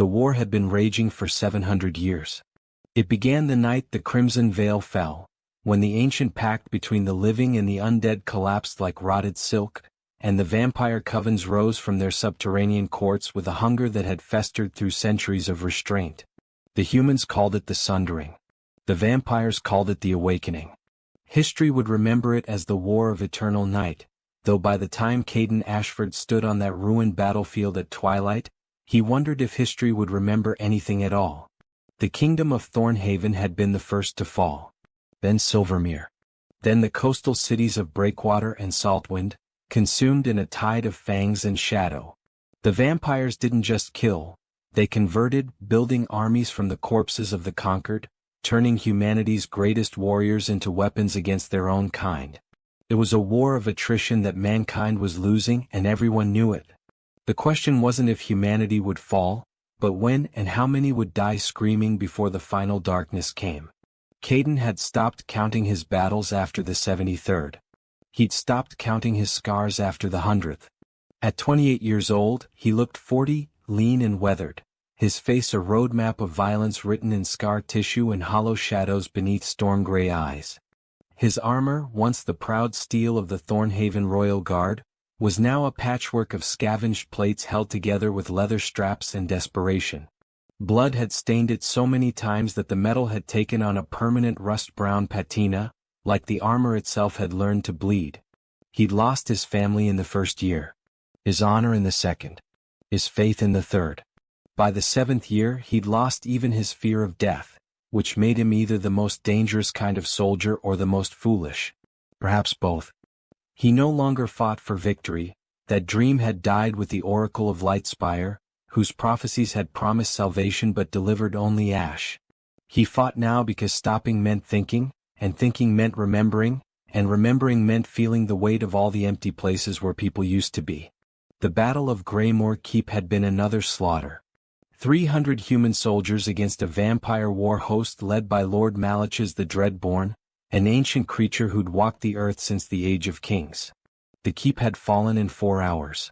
The war had been raging for 700 years. It began the night the crimson veil fell, when the ancient pact between the living and the undead collapsed like rotted silk, and the vampire covens rose from their subterranean courts with a hunger that had festered through centuries of restraint. The humans called it the Sundering. The vampires called it the Awakening. History would remember it as the War of Eternal Night, though by the time Caden Ashford stood on that ruined battlefield at twilight, he wondered if history would remember anything at all. The kingdom of Thornhaven had been the first to fall. Then Silvermere. Then the coastal cities of Breakwater and Saltwind, consumed in a tide of fangs and shadow. The vampires didn't just kill, they converted, building armies from the corpses of the conquered, turning humanity's greatest warriors into weapons against their own kind. It was a war of attrition that mankind was losing, and everyone knew it. The question wasn't if humanity would fall, but when and how many would die screaming before the final darkness came. Caden had stopped counting his battles after the 73rd. He'd stopped counting his scars after the 100th. At 28 years old, he looked 40, lean and weathered, his face a roadmap of violence written in scar tissue and hollow shadows beneath storm-gray eyes. His armor, once the proud steel of the Thornhaven Royal Guard, was now a patchwork of scavenged plates held together with leather straps and desperation. Blood had stained it so many times that the metal had taken on a permanent rust-brown patina, like the armor itself had learned to bleed. He'd lost his family in the first year, his honor in the second, his faith in the third. By the 7th year he'd lost even his fear of death, which made him either the most dangerous kind of soldier or the most foolish. Perhaps both. He no longer fought for victory. That dream had died with the Oracle of Lightspire, whose prophecies had promised salvation but delivered only ash. He fought now because stopping meant thinking, and thinking meant remembering, and remembering meant feeling the weight of all the empty places where people used to be. The Battle of Greymore Keep had been another slaughter. 300 human soldiers against a vampire war host led by Lord Malach's the Dreadborn, an ancient creature who'd walked the earth since the Age of Kings. The keep had fallen in 4 hours.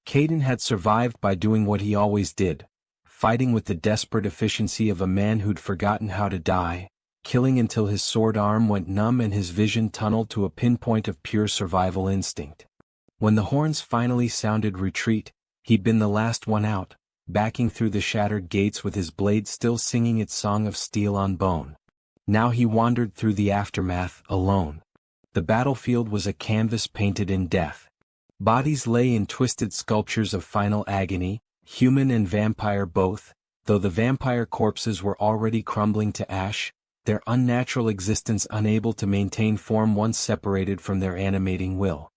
Caden had survived by doing what he always did, fighting with the desperate efficiency of a man who'd forgotten how to die, killing until his sword arm went numb and his vision tunneled to a pinpoint of pure survival instinct. When the horns finally sounded retreat, he'd been the last one out, backing through the shattered gates with his blade still singing its song of steel on bone. Now he wandered through the aftermath, alone. The battlefield was a canvas painted in death. Bodies lay in twisted sculptures of final agony, human and vampire both, though the vampire corpses were already crumbling to ash, their unnatural existence unable to maintain form once separated from their animating will.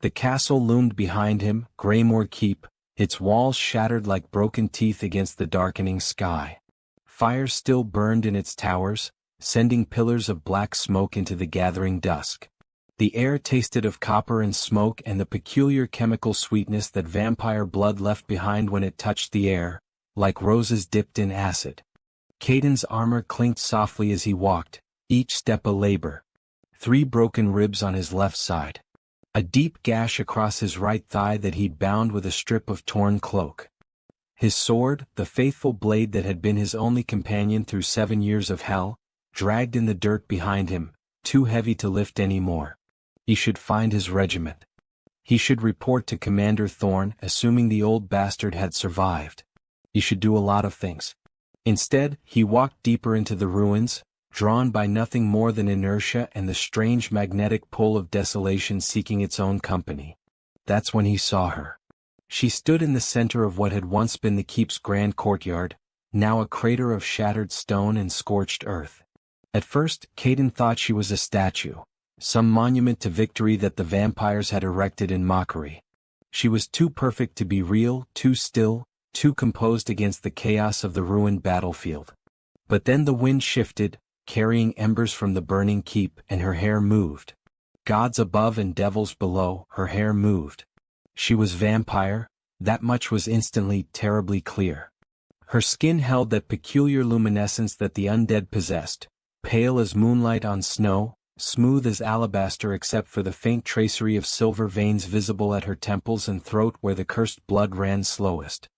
The castle loomed behind him, Greymore Keep, its walls shattered like broken teeth against the darkening sky. Fire still burned in its towers, sending pillars of black smoke into the gathering dusk. The air tasted of copper and smoke and the peculiar chemical sweetness that vampire blood left behind when it touched the air, like roses dipped in acid. Caden's armor clinked softly as he walked, each step a labor. 3 broken ribs on his left side. A deep gash across his right thigh that he'd bound with a strip of torn cloak. His sword, the faithful blade that had been his only companion through 7 years of hell, dragged in the dirt behind him, too heavy to lift any more. He should find his regiment. He should report to Commander Thorne, assuming the old bastard had survived. He should do a lot of things. Instead, he walked deeper into the ruins, drawn by nothing more than inertia and the strange magnetic pull of desolation seeking its own company. That's when he saw her. She stood in the center of what had once been the keep's grand courtyard, now a crater of shattered stone and scorched earth. At first, Caden thought she was a statue, some monument to victory that the vampires had erected in mockery. She was too perfect to be real, too still, too composed against the chaos of the ruined battlefield. But then the wind shifted, carrying embers from the burning keep, and her hair moved. Gods above and devils below, her hair moved. She was vampire, that much was instantly, terribly clear. Her skin held that peculiar luminescence that the undead possessed, pale as moonlight on snow, smooth as alabaster except for the faint tracery of silver veins visible at her temples and throat where the cursed blood ran slowest.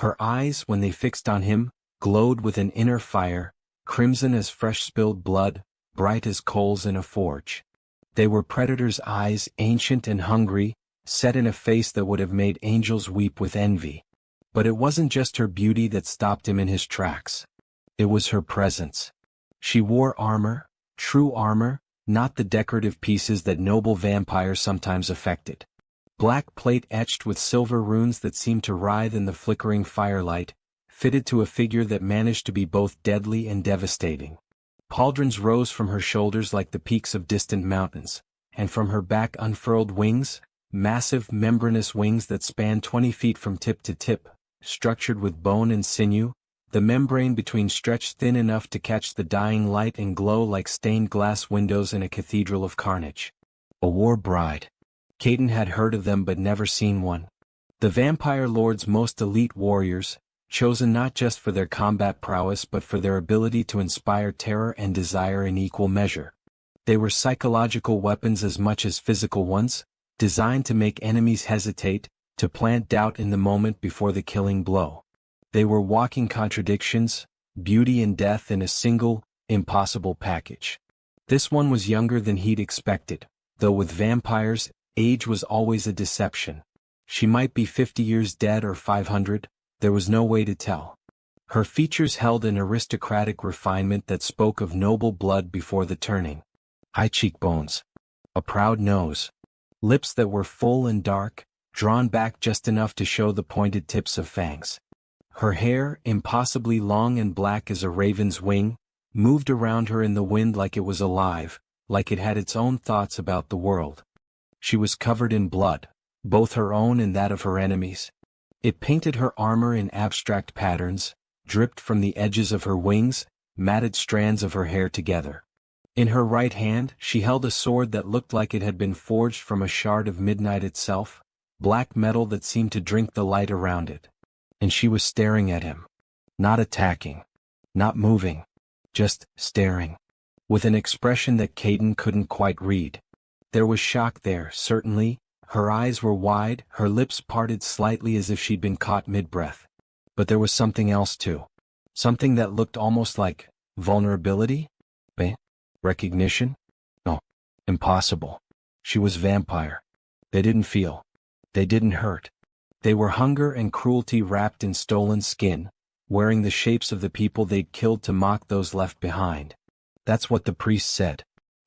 Her eyes, when they fixed on him, glowed with an inner fire, crimson as fresh spilled blood, bright as coals in a forge. They were Predator's eyes, ancient and hungry, set in a face that would have made angels weep with envy. But it wasn't just her beauty that stopped him in his tracks. It was her presence. She wore armor, true armor, not the decorative pieces that noble vampires sometimes affected. Black plate etched with silver runes that seemed to writhe in the flickering firelight, fitted to a figure that managed to be both deadly and devastating. Pauldrons rose from her shoulders like the peaks of distant mountains, and from her back unfurled wings, massive membranous wings that spanned 20 feet from tip to tip, structured with bone and sinew, the membrane between stretched thin enough to catch the dying light and glow like stained glass windows in a cathedral of carnage. A war bride. Caden had heard of them but never seen one. The vampire lord's most elite warriors, chosen not just for their combat prowess but for their ability to inspire terror and desire in equal measure. They were psychological weapons as much as physical ones, designed to make enemies hesitate, to plant doubt in the moment before the killing blow. They were walking contradictions, beauty and death in a single, impossible package. This one was younger than he'd expected, though with vampires, age was always a deception. She might be 50 years dead or 500, there was no way to tell. Her features held an aristocratic refinement that spoke of noble blood before the turning. High cheekbones. A proud nose. Lips that were full and dark, drawn back just enough to show the pointed tips of fangs. Her hair, impossibly long and black as a raven's wing, moved around her in the wind like it was alive, like it had its own thoughts about the world. She was covered in blood, both her own and that of her enemies. It painted her armor in abstract patterns, dripped from the edges of her wings, matted strands of her hair together. In her right hand, she held a sword that looked like it had been forged from a shard of midnight itself, black metal that seemed to drink the light around it. And she was staring at him. Not attacking. Not moving. Just staring. With an expression that Caden couldn't quite read. There was shock there, certainly. Her eyes were wide, her lips parted slightly as if she'd been caught mid-breath. But there was something else too. Something that looked almost like vulnerability? Recognition? No. Impossible. She was vampire. They didn't feel. They didn't hurt. They were hunger and cruelty wrapped in stolen skin, wearing the shapes of the people they'd killed to mock those left behind. That's what the priest said.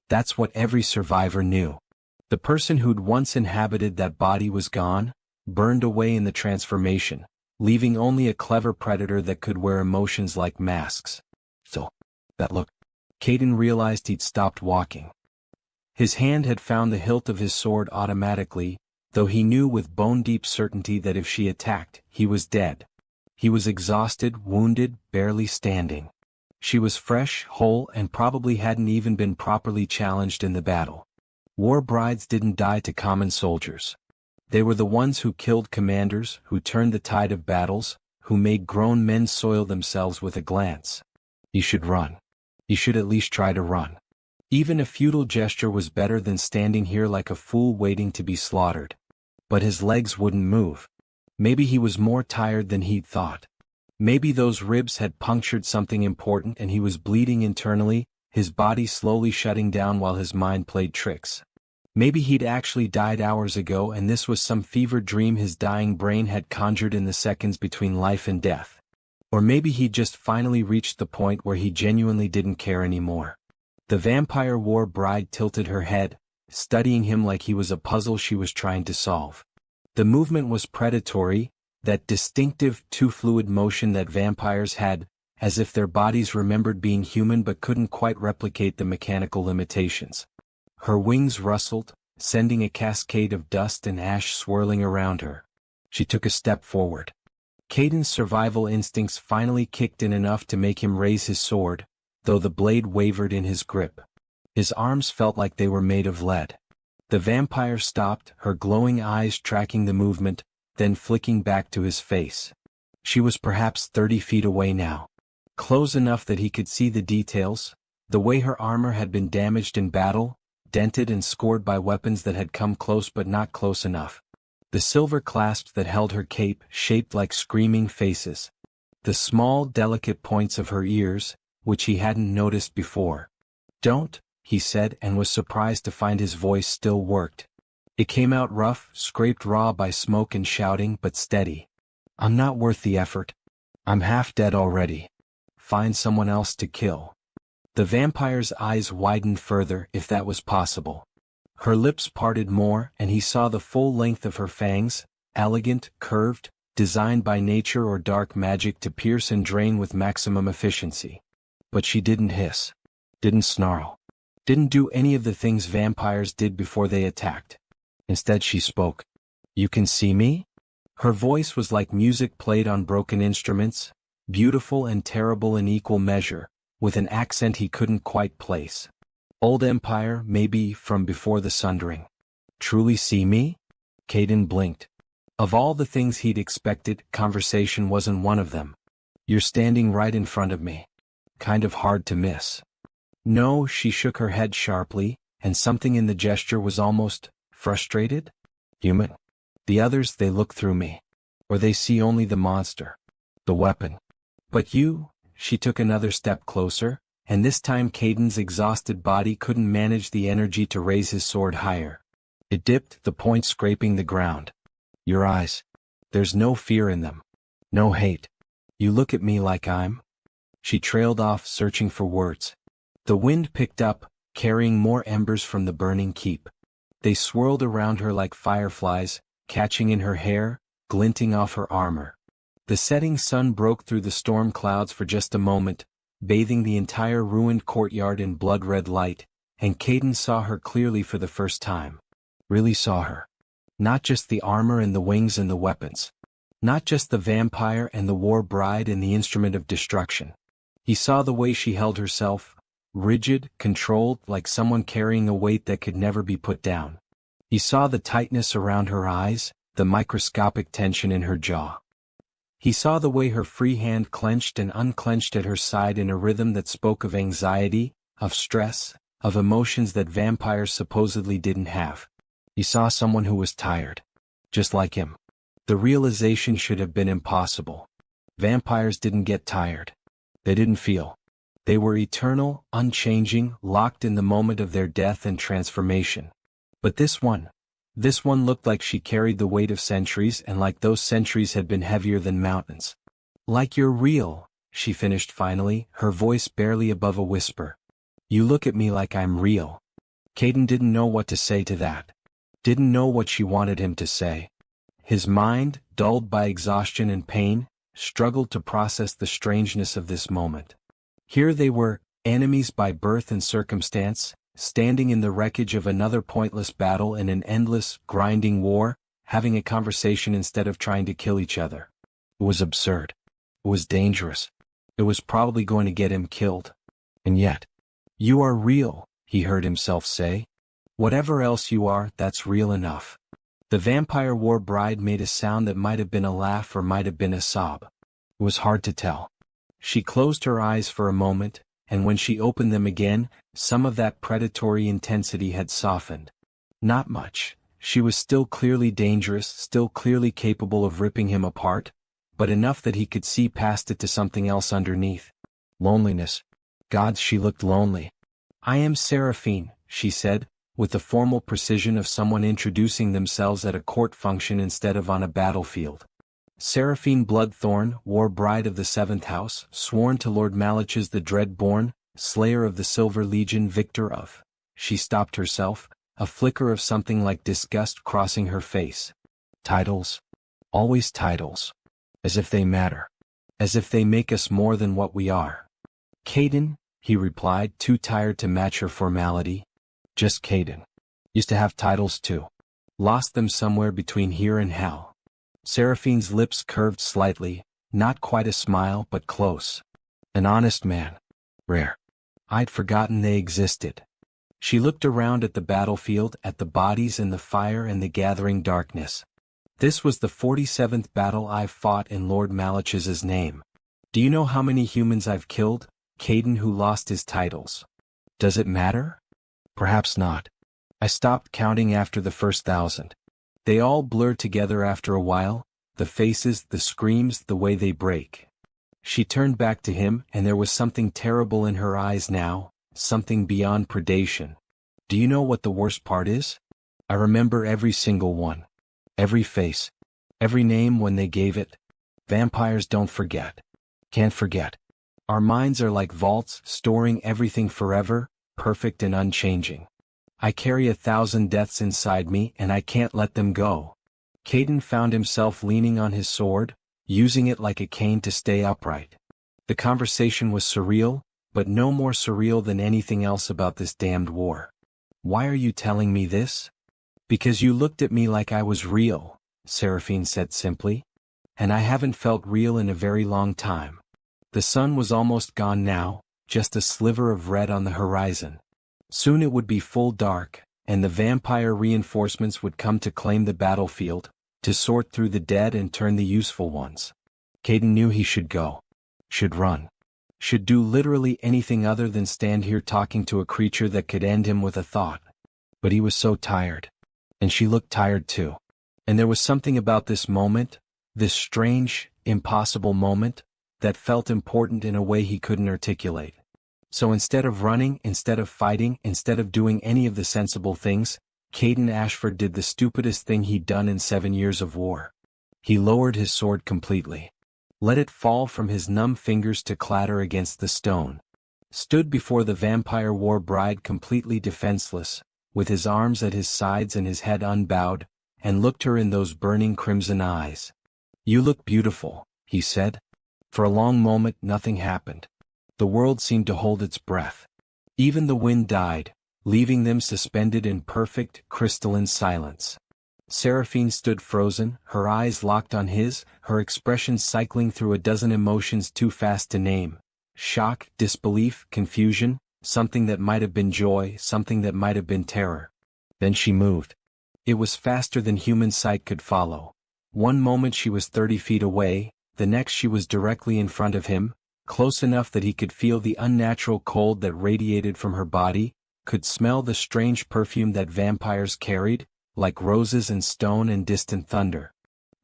That's what every survivor knew. The person who'd once inhabited that body was gone, burned away in the transformation, leaving only a clever predator that could wear emotions like masks. So, that look. Caden realized he'd stopped walking. His hand had found the hilt of his sword automatically, though he knew with bone-deep certainty that if she attacked, he was dead. He was exhausted, wounded, barely standing. She was fresh, whole, and probably hadn't even been properly challenged in the battle. War brides didn't die to common soldiers. They were the ones who killed commanders, who turned the tide of battles, who made grown men soil themselves with a glance. You should run. You should at least try to run. Even a futile gesture was better than standing here like a fool waiting to be slaughtered. But his legs wouldn't move. Maybe he was more tired than he'd thought. Maybe those ribs had punctured something important and he was bleeding internally, his body slowly shutting down while his mind played tricks. Maybe he'd actually died hours ago and this was some fevered dream his dying brain had conjured in the seconds between life and death. Or maybe he'd just finally reached the point where he genuinely didn't care anymore. The vampire war bride tilted her head, studying him like he was a puzzle she was trying to solve. The movement was predatory, that distinctive, too-fluid motion that vampires had, as if their bodies remembered being human but couldn't quite replicate the mechanical limitations. Her wings rustled, sending a cascade of dust and ash swirling around her. She took a step forward. Caden's survival instincts finally kicked in enough to make him raise his sword, though the blade wavered in his grip. His arms felt like they were made of lead. The vampire stopped, her glowing eyes tracking the movement, then flicking back to his face. She was perhaps 30 feet away now. Close enough that he could see the details, the way her armor had been damaged in battle, dented and scored by weapons that had come close but not close enough. The silver clasps that held her cape shaped like screaming faces. The small, delicate points of her ears, which he hadn't noticed before. "Don't," he said, and was surprised to find his voice still worked. It came out rough, scraped raw by smoke and shouting, but steady. "I'm not worth the effort. I'm half dead already. Find someone else to kill." The vampire's eyes widened further, if that was possible. Her lips parted more, and he saw the full length of her fangs, elegant, curved, designed by nature or dark magic to pierce and drain with maximum efficiency. But she didn't hiss. Didn't snarl. Didn't do any of the things vampires did before they attacked. Instead she spoke. "You can see me?" Her voice was like music played on broken instruments, beautiful and terrible in equal measure, with an accent he couldn't quite place. Old Empire, maybe, from before the Sundering. "Truly see me?" Caden blinked. Of all the things he'd expected, conversation wasn't one of them. "You're standing right in front of me. Kind of hard to miss." "No," she shook her head sharply, and something in the gesture was almost frustrated. "Human. The others, they look through me. Or they see only the monster. The weapon. But you," she took another step closer, and this time Caden's exhausted body couldn't manage the energy to raise his sword higher. It dipped, the point scraping the ground. "Your eyes. There's no fear in them. No hate. You look at me like I'm—" She trailed off, searching for words. The wind picked up, carrying more embers from the burning keep. They swirled around her like fireflies, catching in her hair, glinting off her armor. The setting sun broke through the storm clouds for just a moment, bathing the entire ruined courtyard in blood-red light, and Caden saw her clearly for the first time. Really saw her. Not just the armor and the wings and the weapons. Not just the vampire and the war bride and the instrument of destruction. He saw the way she held herself, rigid, controlled, like someone carrying a weight that could never be put down. He saw the tightness around her eyes, the microscopic tension in her jaw. He saw the way her free hand clenched and unclenched at her side in a rhythm that spoke of anxiety, of stress, of emotions that vampires supposedly didn't have. He saw someone who was tired. Just like him. The realization should have been impossible. Vampires didn't get tired. They didn't feel. They were eternal, unchanging, locked in the moment of their death and transformation. But this one looked like she carried the weight of centuries, and like those centuries had been heavier than mountains. "Like you're real," she finished finally, her voice barely above a whisper. "You look at me like I'm real." Caden didn't know what to say to that. Didn't know what she wanted him to say. His mind, dulled by exhaustion and pain, struggled to process the strangeness of this moment. Here they were, enemies by birth and circumstance, standing in the wreckage of another pointless battle in an endless, grinding war, having a conversation instead of trying to kill each other. It was absurd. It was dangerous. It was probably going to get him killed. And yet, "You are real," he heard himself say. "Whatever else you are, that's real enough." The vampire war bride made a sound that might have been a laugh or might have been a sob. It was hard to tell. She closed her eyes for a moment, and when she opened them again, some of that predatory intensity had softened. Not much. She was still clearly dangerous, still clearly capable of ripping him apart, but enough that he could see past it to something else underneath. Loneliness. Gods, she looked lonely. "I am Seraphine," she said, with the formal precision of someone introducing themselves at a court function instead of on a battlefield. Seraphine Bloodthorn, war bride of the 7th House, sworn to Lord Malich's the Dreadborn, slayer of the Silver Legion, victor of. She stopped herself, a flicker of something like disgust crossing her face. Titles. Always titles. As if they matter. As if they make us more than what we are. "Caden," he replied, too tired to match her formality. Just Caden. Used to have titles too. Lost them somewhere between here and hell. Seraphine's lips curved slightly, not quite a smile but close. An honest man. Rare. I'd forgotten they existed. She looked around at the battlefield, at the bodies and the fire and the gathering darkness. This was the 47th battle I've fought in Lord Malich's name. Do you know how many humans I've killed? Caden, who lost his titles. Does it matter? Perhaps not. I stopped counting after the first 1,000. They all blur together after a while, the faces, the screams, the way they break. She turned back to him, and there was something terrible in her eyes now, something beyond predation. Do you know what the worst part is? I remember every single one. Every face. Every name when they gave it. Vampires don't forget. Can't forget. Our minds are like vaults, storing everything forever, perfect and unchanging. I carry 1,000 deaths inside me and I can't let them go. Caden found himself leaning on his sword, using it like a cane to stay upright. The conversation was surreal, but no more surreal than anything else about this damned war. Why are you telling me this? Because you looked at me like I was real, Seraphine said simply. And I haven't felt real in a very long time. The sun was almost gone now, just a sliver of red on the horizon. Soon it would be full dark, and the vampire reinforcements would come to claim the battlefield, to sort through the dead and turn the useful ones. Caden knew he should go. Should run. Should do literally anything other than stand here talking to a creature that could end him with a thought. But he was so tired. And she looked tired too. And there was something about this moment, this strange, impossible moment, that felt important in a way he couldn't articulate. So instead of running, instead of fighting, instead of doing any of the sensible things, Caden Ashford did the stupidest thing he'd done in 7 years of war. He lowered his sword completely. Let it fall from his numb fingers to clatter against the stone. Stood before the vampire war bride completely defenseless, with his arms at his sides and his head unbowed, and looked her in those burning crimson eyes. "You look beautiful," he said. For a long moment nothing happened. The world seemed to hold its breath. Even the wind died, leaving them suspended in perfect, crystalline silence. Seraphine stood frozen, her eyes locked on his, her expression cycling through a dozen emotions too fast to name. Shock, disbelief, confusion, something that might have been joy, something that might have been terror. Then she moved. It was faster than human sight could follow. One moment she was 30 feet away, the next she was directly in front of him, close enough that he could feel the unnatural cold that radiated from her body, could smell the strange perfume that vampires carried, like roses and stone and distant thunder.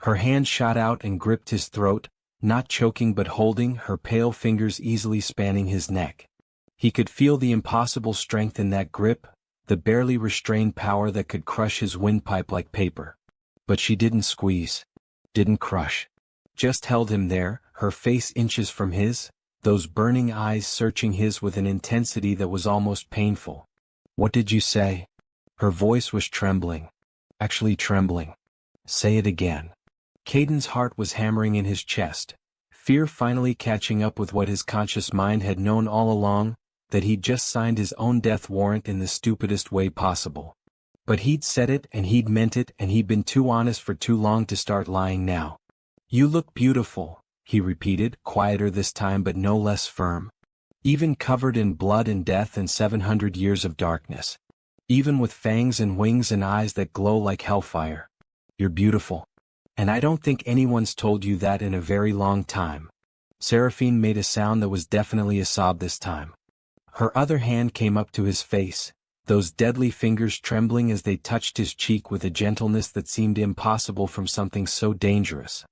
Her hand shot out and gripped his throat, not choking but holding, her pale fingers easily spanning his neck. He could feel the impossible strength in that grip, the barely restrained power that could crush his windpipe like paper. But she didn't squeeze. Didn't crush. Just held him there, her face inches from his, those burning eyes searching his with an intensity that was almost painful. "What did you say?" Her voice was trembling. Actually trembling. "Say it again." Caden's heart was hammering in his chest, fear finally catching up with what his conscious mind had known all along, that he'd just signed his own death warrant in the stupidest way possible. But he'd said it and he'd meant it and he'd been too honest for too long to start lying now. "You look beautiful," he repeated, quieter this time but no less firm. "Even covered in blood and death and 700 years of darkness. Even with fangs and wings and eyes that glow like hellfire. You're beautiful. And I don't think anyone's told you that in a very long time." Seraphine made a sound that was definitely a sob this time. Her other hand came up to his face, those deadly fingers trembling as they touched his cheek with a gentleness that seemed impossible from something so dangerous.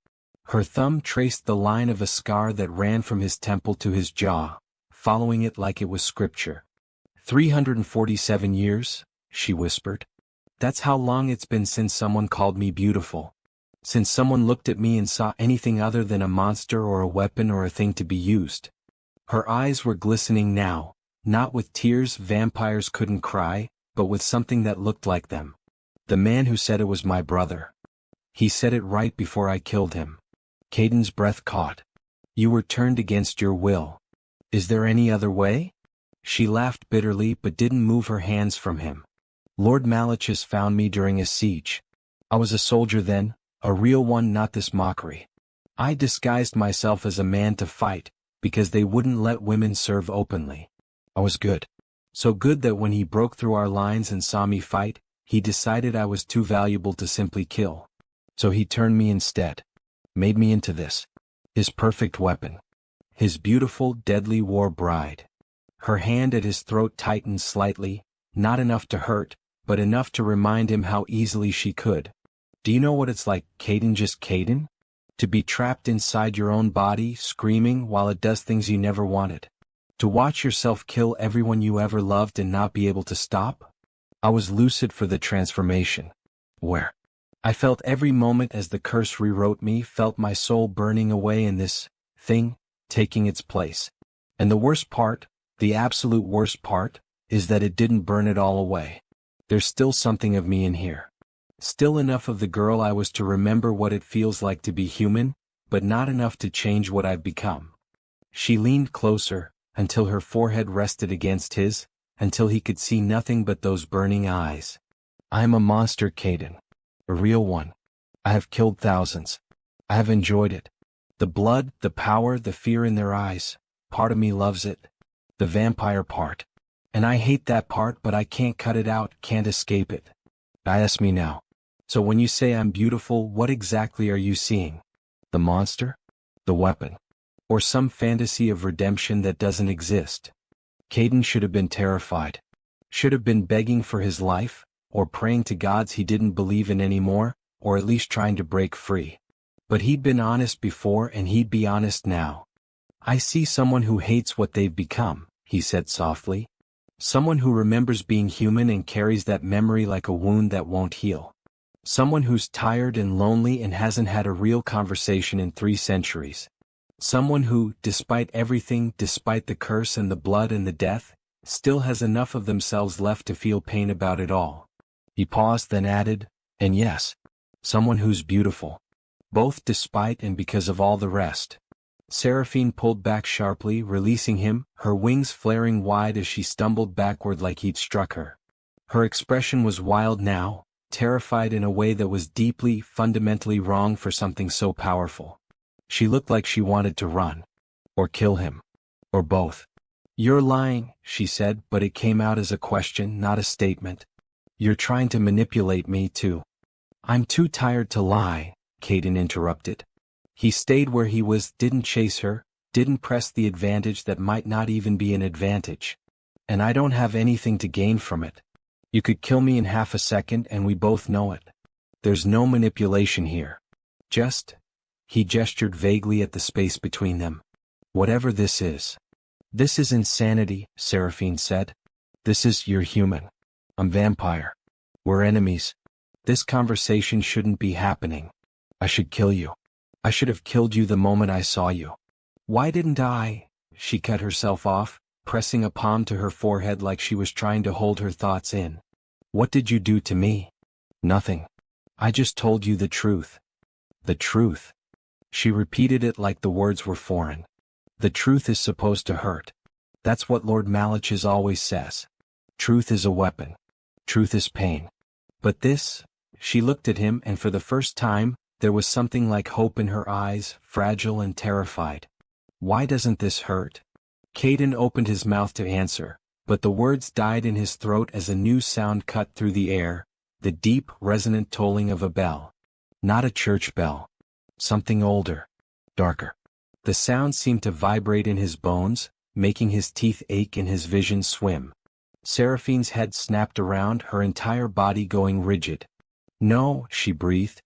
Her thumb traced the line of a scar that ran from his temple to his jaw, following it like it was scripture. 347 years, she whispered. "That's how long it's been since someone called me beautiful. Since someone looked at me and saw anything other than a monster or a weapon or a thing to be used." Her eyes were glistening now, not with tears vampires couldn't cry, but with something that looked like them. "The man who said it was my brother. He said it right before I killed him." Caden's breath caught. "You were turned against your will. Is there any other way?" She laughed bitterly but didn't move her hands from him. "Lord Malachus found me during a siege. I was a soldier then, a real one, not this mockery. I disguised myself as a man to fight, because they wouldn't let women serve openly. I was good. So good that when he broke through our lines and saw me fight, he decided I was too valuable to simply kill. So he turned me instead. Made me into this. His perfect weapon. His beautiful, deadly war bride." Her hand at his throat tightened slightly, not enough to hurt, but enough to remind him how easily she could. Do you know what it's like, Caden, just Caden? To be trapped inside your own body, screaming while it does things you never wanted. To watch yourself kill everyone you ever loved and not be able to stop? I was lucid for the transformation. Where? I felt every moment as the curse rewrote me, felt my soul burning away and this thing taking its place. And the worst part, the absolute worst part, is that it didn't burn it all away. There's still something of me in here. Still enough of the girl I was to remember what it feels like to be human, but not enough to change what I've become. She leaned closer, until her forehead rested against his, until he could see nothing but those burning eyes. I am a monster, Caden. A real one. I have killed thousands. I have enjoyed it. The blood, the power, the fear in their eyes. Part of me loves it. The vampire part. And I hate that part, but I can't cut it out, can't escape it. I ask me now. So when you say I'm beautiful, what exactly are you seeing? The monster? The weapon? Or some fantasy of redemption that doesn't exist? Caden should have been terrified. Should have been begging for his life, or praying to gods he didn't believe in anymore, or at least trying to break free. But he'd been honest before and he'd be honest now. I see someone who hates what they've become, he said softly. Someone who remembers being human and carries that memory like a wound that won't heal. Someone who's tired and lonely and hasn't had a real conversation in 3 centuries. Someone who, despite everything, despite the curse and the blood and the death, still has enough of themselves left to feel pain about it all. He paused, then added, and yes, someone who's beautiful. Both despite and because of all the rest. Seraphine pulled back sharply, releasing him, her wings flaring wide as she stumbled backward like he'd struck her. Her expression was wild now, terrified in a way that was deeply, fundamentally wrong for something so powerful. She looked like she wanted to run. Or kill him. Or both. You're lying, she said, but it came out as a question, not a statement. You're trying to manipulate me too. I'm too tired to lie, Caden interrupted. He stayed where he was, didn't chase her, didn't press the advantage that might not even be an advantage. And I don't have anything to gain from it. You could kill me in half a second and we both know it. There's no manipulation here. Just, he gestured vaguely at the space between them. Whatever this is. This is insanity, Seraphine said. This is, you're human. I'm vampire. We're enemies. This conversation shouldn't be happening. I should kill you. I should have killed you the moment I saw you. Why didn't I? She cut herself off, pressing a palm to her forehead like she was trying to hold her thoughts in. What did you do to me? Nothing. I just told you the truth. The truth. She repeated it like the words were foreign. The truth is supposed to hurt. That's what Lord Malachis always says. Truth is a weapon. Truth is pain. But this, she looked at him and for the first time, there was something like hope in her eyes, fragile and terrified. Why doesn't this hurt? Caden opened his mouth to answer, but the words died in his throat as a new sound cut through the air, the deep, resonant tolling of a bell. Not a church bell. Something older. Darker. The sound seemed to vibrate in his bones, making his teeth ache and his vision swim. Seraphine's head snapped around, her entire body going rigid. No, she breathed.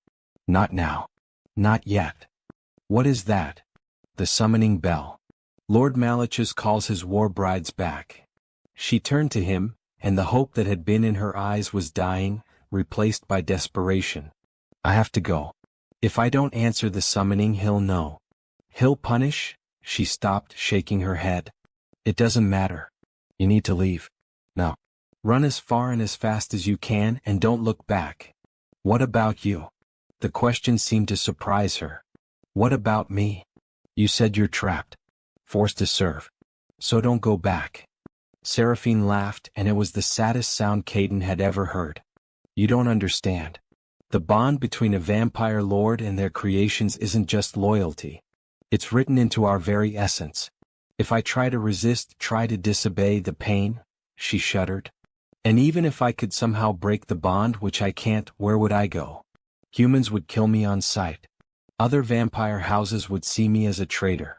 Not now. Not yet. What is that? The summoning bell. Lord Malachis calls his war brides back. She turned to him, and the hope that had been in her eyes was dying, replaced by desperation. I have to go. If I don't answer the summoning, he'll know. He'll punish? She stopped, shaking her head. It doesn't matter. You need to leave. No. Run as far and as fast as you can and don't look back. What about you? The question seemed to surprise her. What about me? You said you're trapped. Forced to serve. So don't go back. Seraphine laughed, and it was the saddest sound Caden had ever heard. You don't understand. The bond between a vampire lord and their creations isn't just loyalty. It's written into our very essence. If I try to resist, try to disobey the pain, she shuddered. And even if I could somehow break the bond, which I can't, where would I go? Humans would kill me on sight. Other vampire houses would see me as a traitor.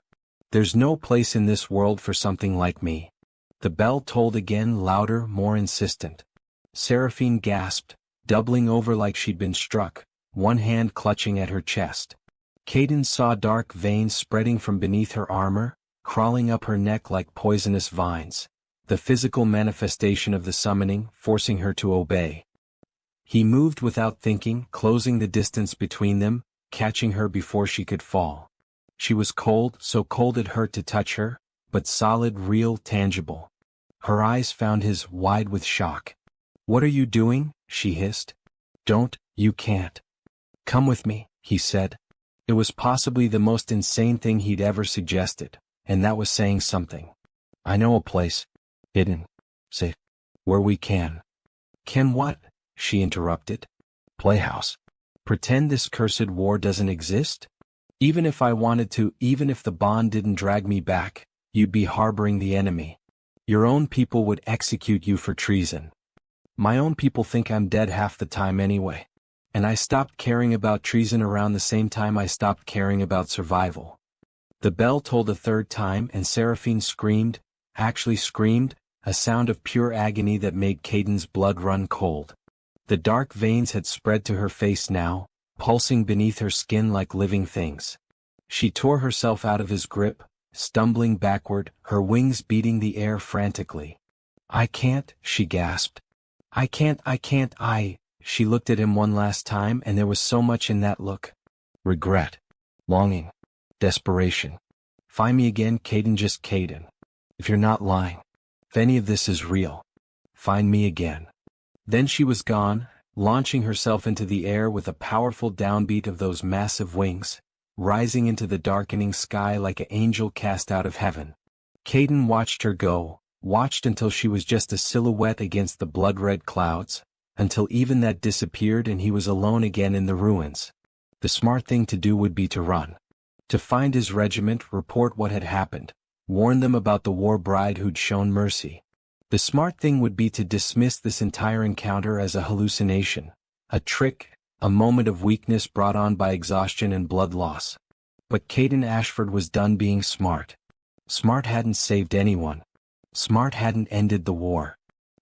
There's no place in this world for something like me. The bell tolled again, louder, more insistent. Seraphine gasped, doubling over like she'd been struck, one hand clutching at her chest. Caden saw dark veins spreading from beneath her armor, crawling up her neck like poisonous vines, the physical manifestation of the summoning, forcing her to obey. He moved without thinking, closing the distance between them, catching her before she could fall. She was cold, so cold it hurt to touch her, but solid, real, tangible. Her eyes found his, wide with shock. "What are you doing?" she hissed. "Don't, you can't." "Come with me," he said. It was possibly the most insane thing he'd ever suggested, and that was saying something. "I know a place. Hidden. Safe. Where we can." "Can what?" she interrupted. "Playhouse. Pretend this cursed war doesn't exist? Even if I wanted to, even if the bond didn't drag me back, you'd be harboring the enemy. Your own people would execute you for treason. My own people think I'm dead half the time anyway. And I stopped caring about treason around the same time I stopped caring about survival." The bell tolled a third time and Seraphine screamed, actually screamed, a sound of pure agony that made Caden's blood run cold. The dark veins had spread to her face now, pulsing beneath her skin like living things. She tore herself out of his grip, stumbling backward, her wings beating the air frantically. "I can't," she gasped. I can't. She looked at him one last time and there was so much in that look. Regret. Longing. Desperation. "Find me again, Caden, just Caden. If you're not lying. If any of this is real. Find me again." Then she was gone, launching herself into the air with a powerful downbeat of those massive wings, rising into the darkening sky like an angel cast out of heaven. Caden watched her go, watched until she was just a silhouette against the blood-red clouds, until even that disappeared and he was alone again in the ruins. The smart thing to do would be to run. To find his regiment, report what had happened, warn them about the war bride who'd shown mercy. The smart thing would be to dismiss this entire encounter as a hallucination, a trick, a moment of weakness brought on by exhaustion and blood loss. But Caden Ashford was done being smart. Smart hadn't saved anyone. Smart hadn't ended the war.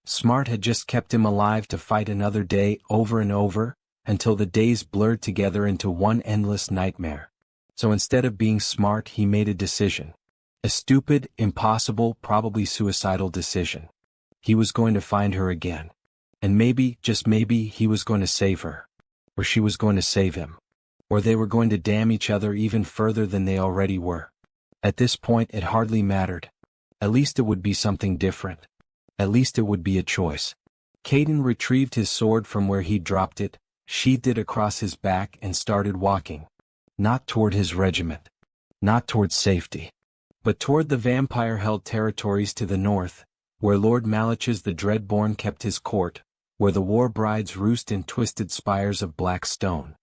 Smart had just kept him alive to fight another day over and over, until the days blurred together into one endless nightmare. So instead of being smart, he made a decision. A stupid, impossible, probably suicidal decision. He was going to find her again. And maybe, just maybe, he was going to save her. Or she was going to save him. Or they were going to damn each other even further than they already were. At this point it hardly mattered. At least it would be something different. At least it would be a choice. Caden retrieved his sword from where he'd dropped it, sheathed it across his back and started walking. Not toward his regiment. Not toward safety. But toward the vampire-held territories to the north, where Lord Malich's the Dreadborn kept his court, where the war brides roost in twisted spires of black stone.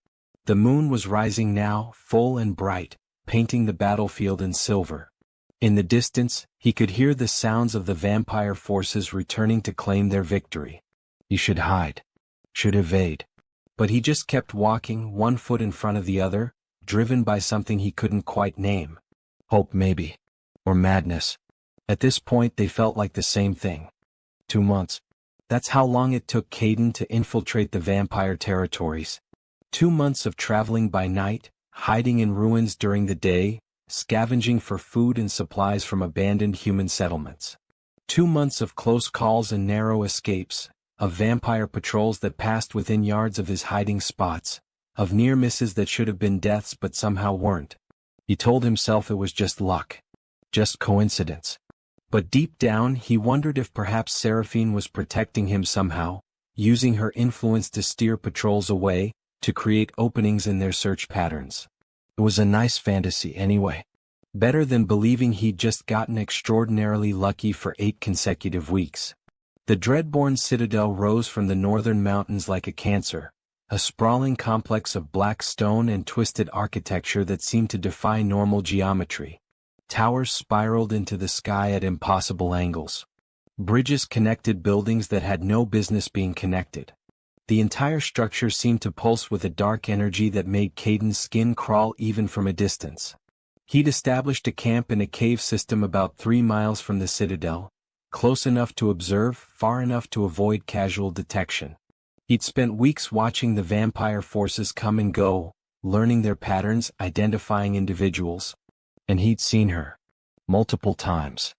The moon was rising now, full and bright, painting the battlefield in silver. In the distance, he could hear the sounds of the vampire forces returning to claim their victory. He should hide. Should evade. But he just kept walking, one foot in front of the other, driven by something he couldn't quite name. Hope maybe. Or madness. At this point they felt like the same thing. 2 months. That's how long it took Caden to infiltrate the vampire territories. 2 months of traveling by night, hiding in ruins during the day, scavenging for food and supplies from abandoned human settlements. 2 months of close calls and narrow escapes, of vampire patrols that passed within yards of his hiding spots, of near misses that should have been deaths but somehow weren't. He told himself it was just luck. Just coincidence. But deep down he wondered if perhaps Seraphine was protecting him somehow, using her influence to steer patrols away, to create openings in their search patterns. It was a nice fantasy anyway. Better than believing he'd just gotten extraordinarily lucky for 8 consecutive weeks. The Dreadborn Citadel rose from the northern mountains like a cancer, a sprawling complex of black stone and twisted architecture that seemed to defy normal geometry. Towers spiraled into the sky at impossible angles. Bridges connected buildings that had no business being connected. The entire structure seemed to pulse with a dark energy that made Caden's skin crawl even from a distance. He'd established a camp in a cave system about 3 miles from the citadel, close enough to observe, far enough to avoid casual detection. He'd spent weeks watching the vampire forces come and go, learning their patterns, identifying individuals. And he'd seen her. Multiple times.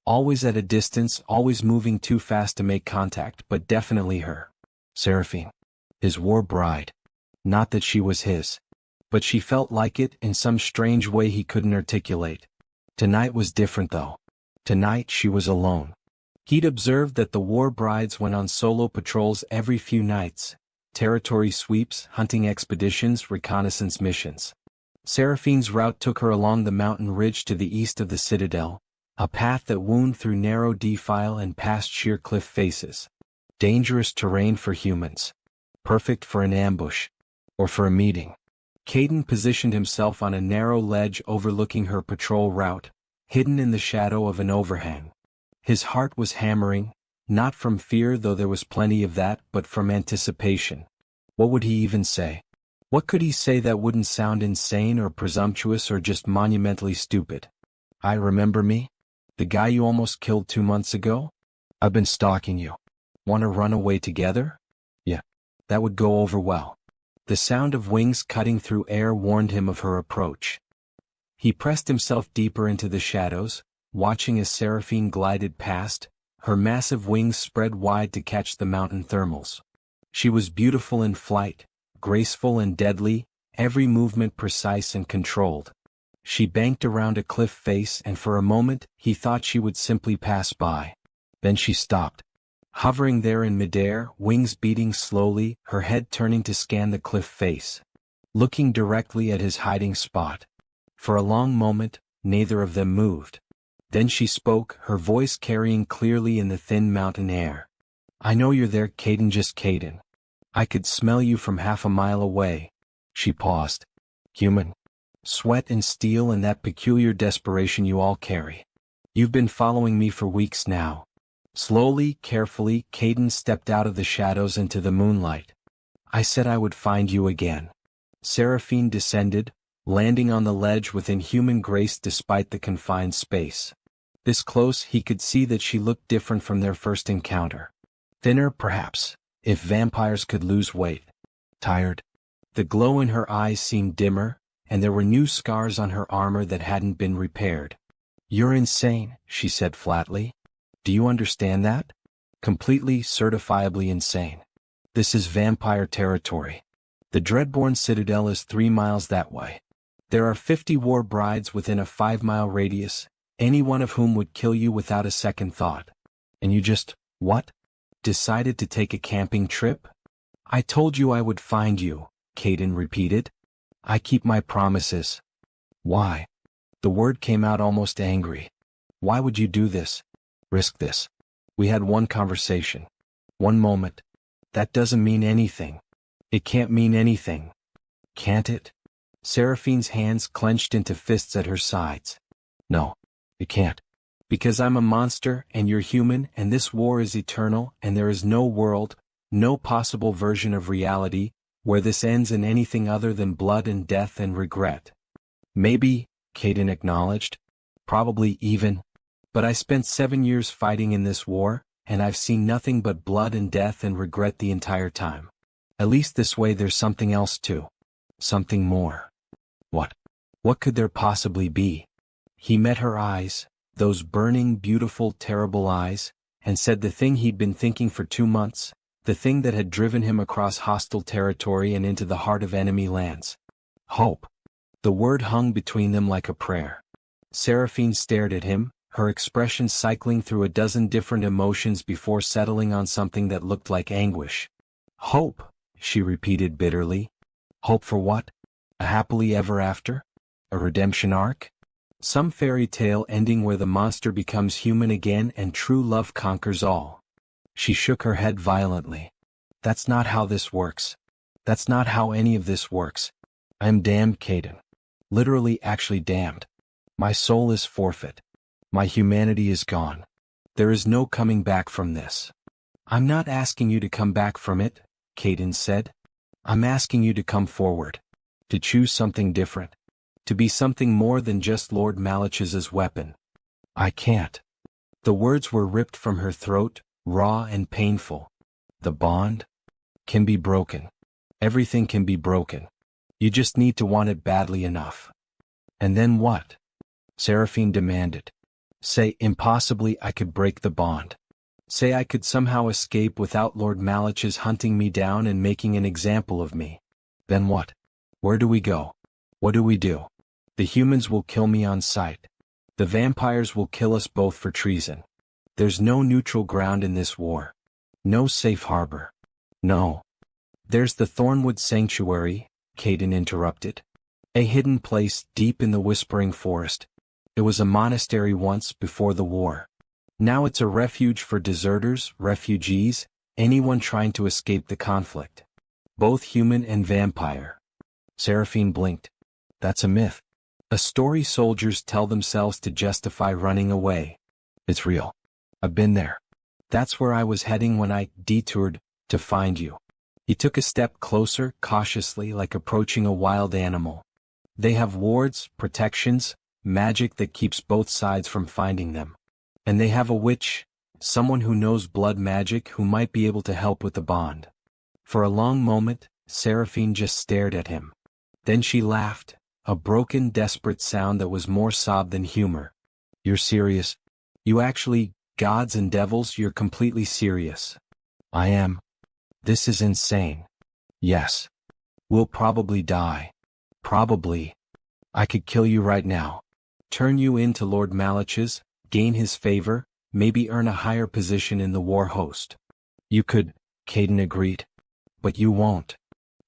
Always at a distance, always moving too fast to make contact, but definitely her. Seraphine. His war bride. Not that she was his. But she felt like it in some strange way he couldn't articulate. Tonight was different though. Tonight she was alone. He'd observed that the war brides went on solo patrols every few nights. Territory sweeps, hunting expeditions, reconnaissance missions. Seraphine's route took her along the mountain ridge to the east of the citadel, a path that wound through narrow defile and past sheer cliff faces. Dangerous terrain for humans. Perfect for an ambush. Or for a meeting. Caden positioned himself on a narrow ledge overlooking her patrol route, hidden in the shadow of an overhang. His heart was hammering, not from fear, though there was plenty of that, but from anticipation. What would he even say? What could he say that wouldn't sound insane or presumptuous or just monumentally stupid? I remember me? The guy you almost killed 2 months ago? I've been stalking you. Want to run away together? Yeah. That would go over well. The sound of wings cutting through air warned him of her approach. He pressed himself deeper into the shadows, watching as Seraphine glided past, her massive wings spread wide to catch the mountain thermals. She was beautiful in flight, graceful and deadly, every movement precise and controlled. She banked around a cliff face, and for a moment he thought she would simply pass by. Then she stopped. Hovering there in midair, wings beating slowly, her head turning to scan the cliff face. Looking directly at his hiding spot. For a long moment, neither of them moved. Then she spoke, her voice carrying clearly in the thin mountain air. I know you're there, Caden, just Caden. I could smell you from half a mile away. She paused. Human. Sweat and steel and that peculiar desperation you all carry. You've been following me for weeks now. Slowly, carefully, Caden stepped out of the shadows into the moonlight. I said I would find you again. Seraphine descended, landing on the ledge with inhuman grace despite the confined space. This close, he could see that she looked different from their first encounter. Thinner, perhaps, if vampires could lose weight. Tired. The glow in her eyes seemed dimmer, and there were new scars on her armor that hadn't been repaired. You're insane, she said flatly. Do you understand that? Completely, certifiably insane. This is vampire territory. The Dreadborn Citadel is 3 miles that way. There are 50 war brides within a 5-mile radius, any one of whom would kill you without a second thought. And you just, what? Decided to take a camping trip? I told you I would find you, Caden repeated. I keep my promises. Why? The word came out almost angry. Why would you do this? Risk this. We had one conversation. One moment. That doesn't mean anything. It can't mean anything. Can't it? Seraphine's hands clenched into fists at her sides. No, it can't. Because I'm a monster, and you're human, and this war is eternal, and there is no world, no possible version of reality, where this ends in anything other than blood and death and regret. Maybe, Caden acknowledged. Probably even. But I spent 7 years fighting in this war, and I've seen nothing but blood and death and regret the entire time. At least this way there's something else too. Something more. What? What could there possibly be? He met her eyes, those burning, beautiful, terrible eyes, and said the thing he'd been thinking for 2 months, the thing that had driven him across hostile territory and into the heart of enemy lands. Hope. The word hung between them like a prayer. Seraphine stared at him, her expression cycling through a dozen different emotions before settling on something that looked like anguish. Hope, she repeated bitterly. Hope for what? A happily ever after? A redemption arc? Some fairy tale ending where the monster becomes human again and true love conquers all. She shook her head violently. That's not how this works. That's not how any of this works. I'm damned, Caden. Literally, actually damned. My soul is forfeit. My humanity is gone. There is no coming back from this. I'm not asking you to come back from it, Caden said. I'm asking you to come forward. To choose something different. To be something more than just Lord Malich's weapon. I can't. The words were ripped from her throat, raw and painful. The bond? can be broken. Everything can be broken. You just need to want it badly enough. And then what? Seraphine demanded. Say impossibly I could break the bond. Say I could somehow escape without Lord Malich's hunting me down and making an example of me. Then what? Where do we go? What do we do? The humans will kill me on sight. The vampires will kill us both for treason. There's no neutral ground in this war. No safe harbor. No. There's the Thornwood Sanctuary, Caden interrupted. A hidden place deep in the Whispering Forest. It was a monastery once before the war. Now it's a refuge for deserters, refugees, anyone trying to escape the conflict. Both human and vampire. Seraphine blinked. That's a myth. A story soldiers tell themselves to justify running away. It's real. I've been there. That's where I was heading when I detoured to find you. He took a step closer, cautiously, like approaching a wild animal. They have wards, protections, magic that keeps both sides from finding them. And they have a witch, someone who knows blood magic who might be able to help with the bond. For a long moment, Seraphine just stared at him. Then she laughed, a broken, desperate sound that was more sob than humor. You're serious? You actually, gods and devils, you're completely serious. I am. This is insane. Yes. We'll probably die. Probably. I could kill you right now. Turn you into Lord Malich's, gain his favor, maybe earn a higher position in the war host. You could, Caden agreed. But you won't.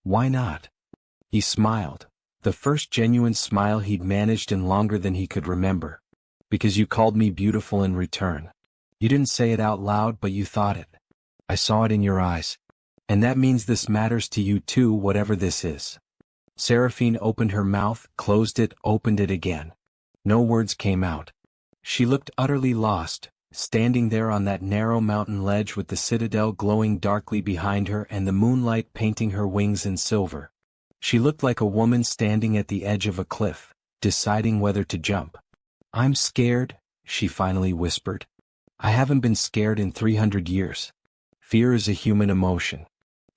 Why not? He smiled, the first genuine smile he'd managed in longer than he could remember. Because you called me beautiful in return. You didn't say it out loud, but you thought it. I saw it in your eyes. And that means this matters to you too, whatever this is. Seraphine opened her mouth, closed it, opened it again. No words came out. She looked utterly lost, standing there on that narrow mountain ledge with the citadel glowing darkly behind her and the moonlight painting her wings in silver. She looked like a woman standing at the edge of a cliff, deciding whether to jump. I'm scared, she finally whispered. I haven't been scared in 300 years. Fear is a human emotion.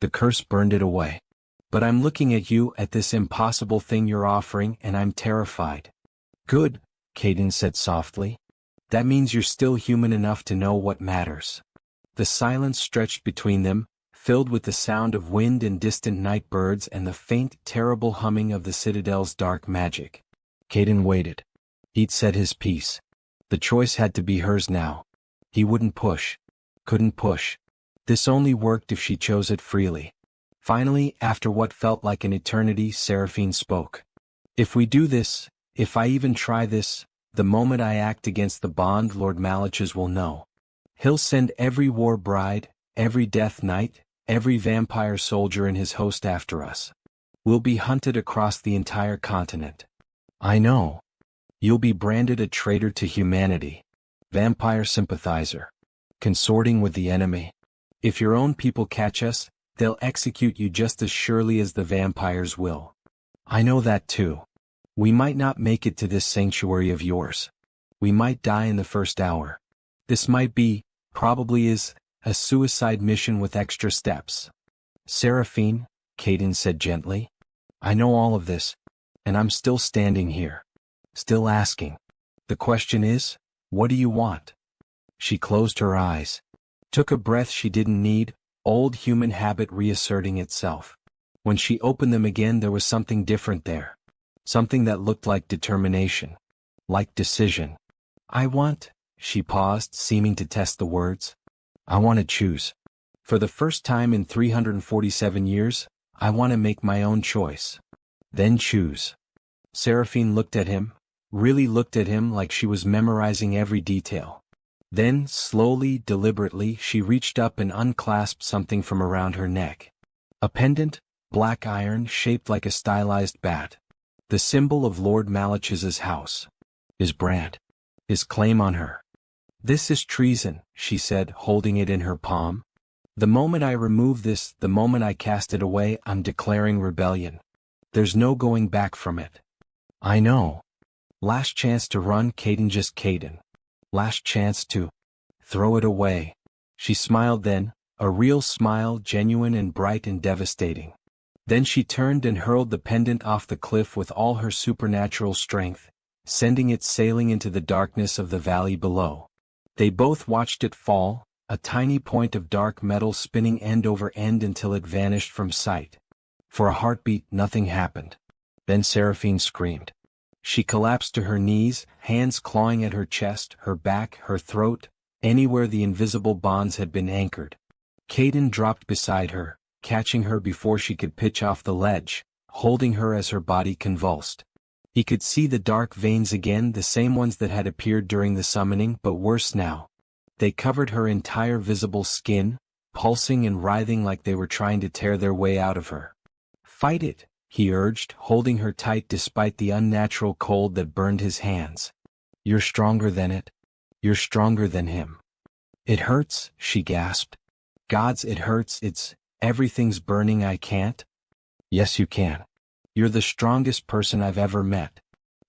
The curse burned it away. But I'm looking at you, at this impossible thing you're offering, and I'm terrified. Good, Caden said softly. That means you're still human enough to know what matters. The silence stretched between them, filled with the sound of wind and distant night birds and the faint, terrible humming of the citadel's dark magic. Caden waited. He'd said his piece. The choice had to be hers now. He wouldn't push. Couldn't push. This only worked if she chose it freely. Finally, after what felt like an eternity, Seraphine spoke. If we do this, if I even try this, the moment I act against the bond, Lord Malich's will know. He'll send every war bride, every death knight, every vampire soldier in his host after us. We'll be hunted across the entire continent. I know. You'll be branded a traitor to humanity. Vampire sympathizer. Consorting with the enemy. If your own people catch us, they'll execute you just as surely as the vampires will. I know that too. We might not make it to this sanctuary of yours. We might die in the first hour. This might be, probably is, a suicide mission with extra steps. Seraphine, Caden said gently. I know all of this, and I'm still standing here. Still asking. The question is, what do you want? She closed her eyes. Took a breath she didn't need, old human habit reasserting itself. When she opened them again, there was something different there. Something that looked like determination. Like decision. I want, she paused, seeming to test the words. I want to choose. For the first time in 347 years, I want to make my own choice. Then choose. Seraphine looked at him, really looked at him like she was memorizing every detail. Then, slowly, deliberately, she reached up and unclasped something from around her neck. A pendant, black iron, shaped like a stylized bat. The symbol of Lord Malich's house. His brand. His claim on her. This is treason, she said, holding it in her palm. The moment I remove this, the moment I cast it away, I'm declaring rebellion. There's no going back from it. I know. Last chance to run, Caden, just Caden. Last chance to throw it away. She smiled then, A real smile, genuine and bright and devastating. Then she turned and hurled the pendant off the cliff with all her supernatural strength, sending it sailing into the darkness of the valley below. They both watched it fall, a tiny point of dark metal spinning end over end until it vanished from sight. For a heartbeat, nothing happened. Then Seraphine screamed. She collapsed to her knees, hands clawing at her chest, her back, her throat, anywhere the invisible bonds had been anchored. Caden dropped beside her, catching her before she could pitch off the ledge, holding her as her body convulsed. He could see the dark veins again, the same ones that had appeared during the summoning, but worse now. They covered her entire visible skin, pulsing and writhing like they were trying to tear their way out of her. "Fight it," he urged, holding her tight despite the unnatural cold that burned his hands. "You're stronger than it. You're stronger than him." "It hurts," she gasped. "Gods, it hurts, everything's burning, I can't." "Yes, you can. You're the strongest person I've ever met.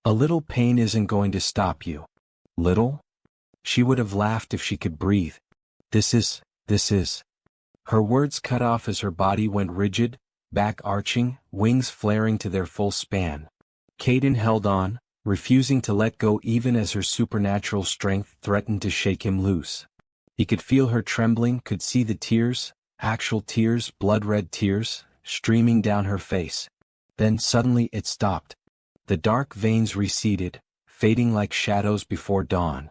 A little pain isn't going to stop you." "Little?" She would have laughed if she could breathe. This is. Her words cut off as her body went rigid, back arching, wings flaring to their full span. Caden held on, refusing to let go even as her supernatural strength threatened to shake him loose. He could feel her trembling, could see the tears, actual tears, blood-red tears, streaming down her face. Then suddenly it stopped. The dark veins receded, fading like shadows before dawn.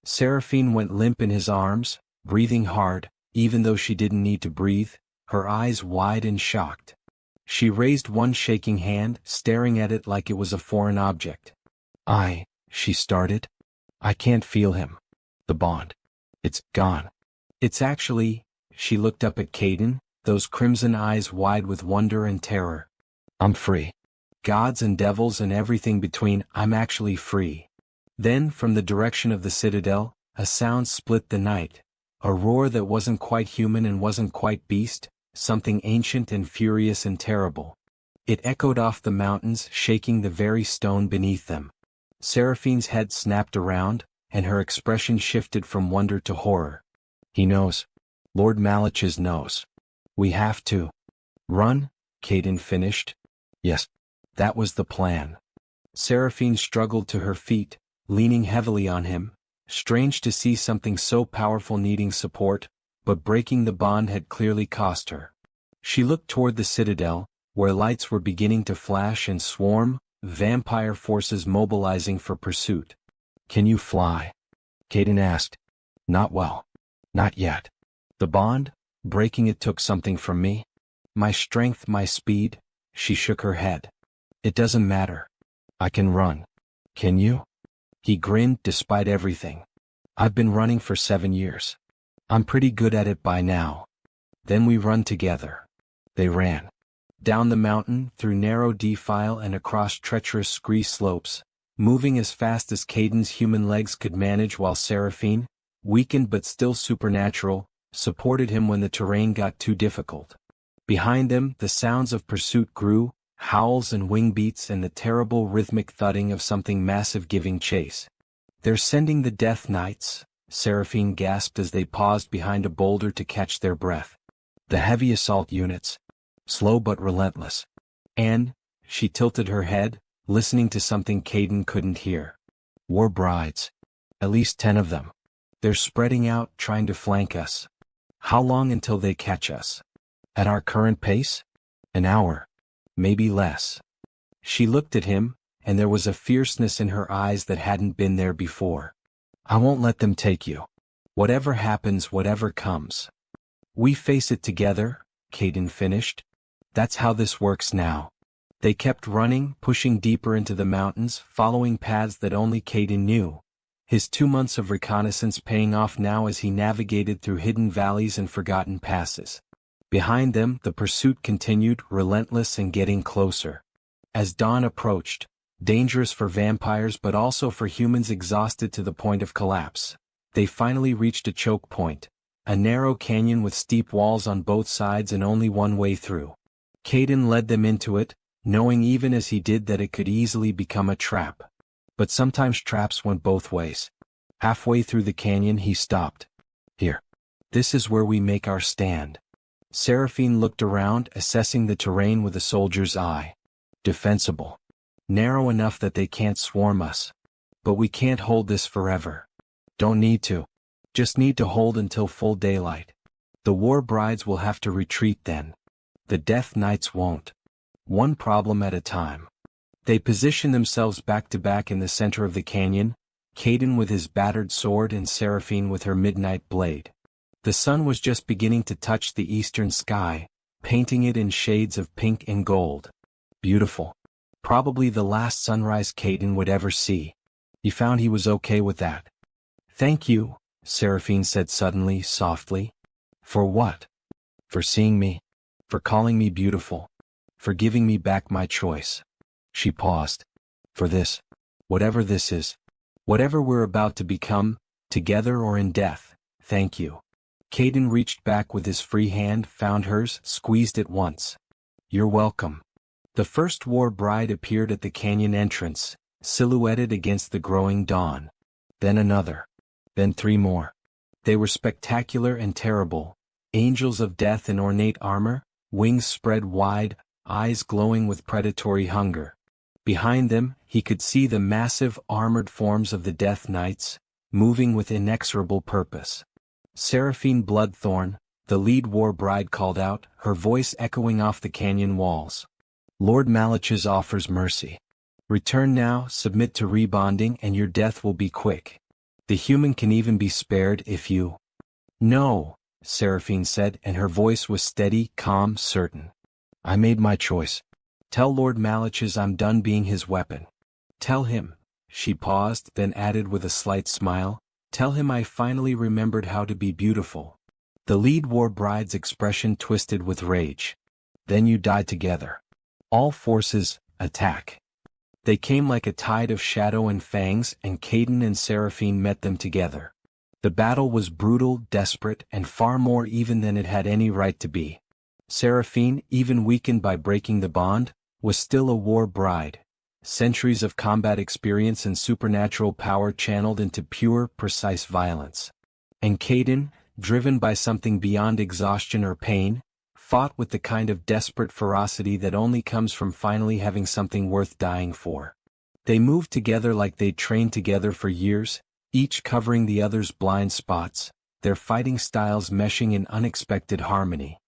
Seraphine went limp in his arms, breathing hard, even though she didn't need to breathe, her eyes wide and shocked. She raised one shaking hand, staring at it like it was a foreign object. She started. "I can't feel him. The bond. It's gone." "It's actually," she looked up at Caden, those crimson eyes wide with wonder and terror. "I'm free. Gods and devils and everything between, I'm actually free." Then, from the direction of the citadel, a sound split the night, a roar that wasn't quite human and wasn't quite beast, something ancient and furious and terrible. It echoed off the mountains, shaking the very stone beneath them. Seraphine's head snapped around, and her expression shifted from wonder to horror. "He knows. Lord Malich's knows. We have to run," Caden finished. "Yes, that was the plan." Seraphine struggled to her feet, leaning heavily on him, strange to see something so powerful needing support, but breaking the bond had clearly cost her. She looked toward the citadel, where lights were beginning to flash and swarm, vampire forces mobilizing for pursuit. "Can you fly?" Caden asked. "Not well. Not yet." "The bond? Breaking it took something from me. My strength, my speed." She shook her head. "It doesn't matter. I can run. Can you?" He grinned despite everything. "I've been running for 7 years. I'm pretty good at it by now." "Then we run together." They ran. Down the mountain, through narrow defile and across treacherous scree slopes, moving as fast as Caden's human legs could manage while Seraphine, weakened but still supernatural, supported him when the terrain got too difficult. Behind them, the sounds of pursuit grew, howls and wing beats and the terrible rhythmic thudding of something massive giving chase. "They're sending the Death Knights," Seraphine gasped as they paused behind a boulder to catch their breath. "The heavy assault units. Slow but relentless." And, she tilted her head, listening to something Caden couldn't hear. "War brides. At least 10 of them. They're spreading out, trying to flank us. How long until they catch us? At our current pace? An hour. Maybe less." She looked at him, and there was a fierceness in her eyes that hadn't been there before. "I won't let them take you. Whatever happens, whatever comes. We face it together," Caden finished. "That's how this works now." They kept running, pushing deeper into the mountains, following paths that only Caden knew. His 2 months of reconnaissance paying off now as he navigated through hidden valleys and forgotten passes. Behind them, the pursuit continued, relentless and getting closer. As dawn approached, dangerous for vampires but also for humans exhausted to the point of collapse, they finally reached a choke point, a narrow canyon with steep walls on both sides and only one way through. Caden led them into it, knowing even as he did that it could easily become a trap. But sometimes traps went both ways. Halfway through the canyon he stopped. "Here. This is where we make our stand. Seraphine looked around, assessing the terrain with a soldier's eye. Defensible. Narrow enough that they can't swarm us. But we can't hold this forever. Don't need to. Just need to hold until full daylight. The war brides will have to retreat then. The death knights won't. One problem at a time. They position themselves back to back in the center of the canyon, Caden with his battered sword and Seraphine with her midnight blade. The sun was just beginning to touch the eastern sky, painting it in shades of pink and gold. Beautiful. Probably the last sunrise Caden would ever see. He found he was okay with that. Thank you, Seraphine said suddenly, softly. For what? For seeing me. For calling me beautiful. For giving me back my choice. She paused. For this. Whatever this is. Whatever we're about to become, together or in death, thank you. Caden reached back with his free hand, found hers, squeezed it once. You're welcome. The first war bride appeared at the canyon entrance, silhouetted against the growing dawn. Then another. Then 3 more. They were spectacular and terrible, angels of death in ornate armor, wings spread wide, eyes glowing with predatory hunger. Behind them, he could see the massive armored forms of the Death Knights, moving with inexorable purpose. Seraphine Bloodthorn, the lead war bride, called out, her voice echoing off the canyon walls. Lord Malach's offers mercy. Return now, submit to rebonding, and your death will be quick. The human can even be spared if you... No, Seraphine said, and her voice was steady, calm, certain. I made my choice. Tell Lord Malach's I'm done being his weapon. Tell him, she paused, then added with a slight smile, tell him I finally remembered how to be beautiful. The lead war bride's expression twisted with rage. Then you died together. All forces, attack. They came like a tide of shadow and fangs, and Caden and Seraphine met them together. The battle was brutal, desperate, and far more even than it had any right to be. Seraphine, even weakened by breaking the bond, was still a war bride. Centuries of combat experience and supernatural power channeled into pure, precise violence. And Caden, driven by something beyond exhaustion or pain, fought with the kind of desperate ferocity that only comes from finally having something worth dying for. They moved together like they'd trained together for years, each covering the other's blind spots, their fighting styles meshing in unexpected harmony.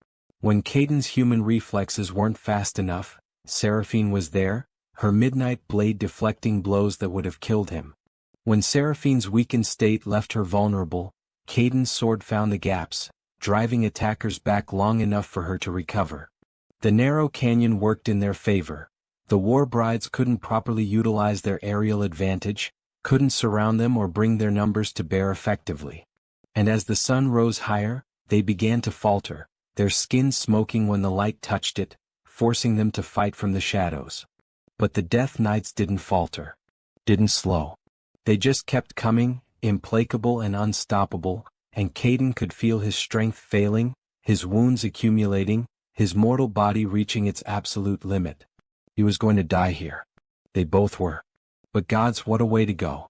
When Caden's human reflexes weren't fast enough, Seraphine was there, her midnight blade deflecting blows that would have killed him. When Seraphine's weakened state left her vulnerable, Caden's sword found the gaps, driving attackers back long enough for her to recover. The narrow canyon worked in their favor. The war brides couldn't properly utilize their aerial advantage, couldn't surround them or bring their numbers to bear effectively. And as the sun rose higher, they began to falter, their skin smoking when the light touched it, forcing them to fight from the shadows. But the Death Knights didn't falter. Didn't slow. They just kept coming, implacable and unstoppable, and Caden could feel his strength failing, his wounds accumulating, his mortal body reaching its absolute limit. He was going to die here. They both were. But gods, what a way to go.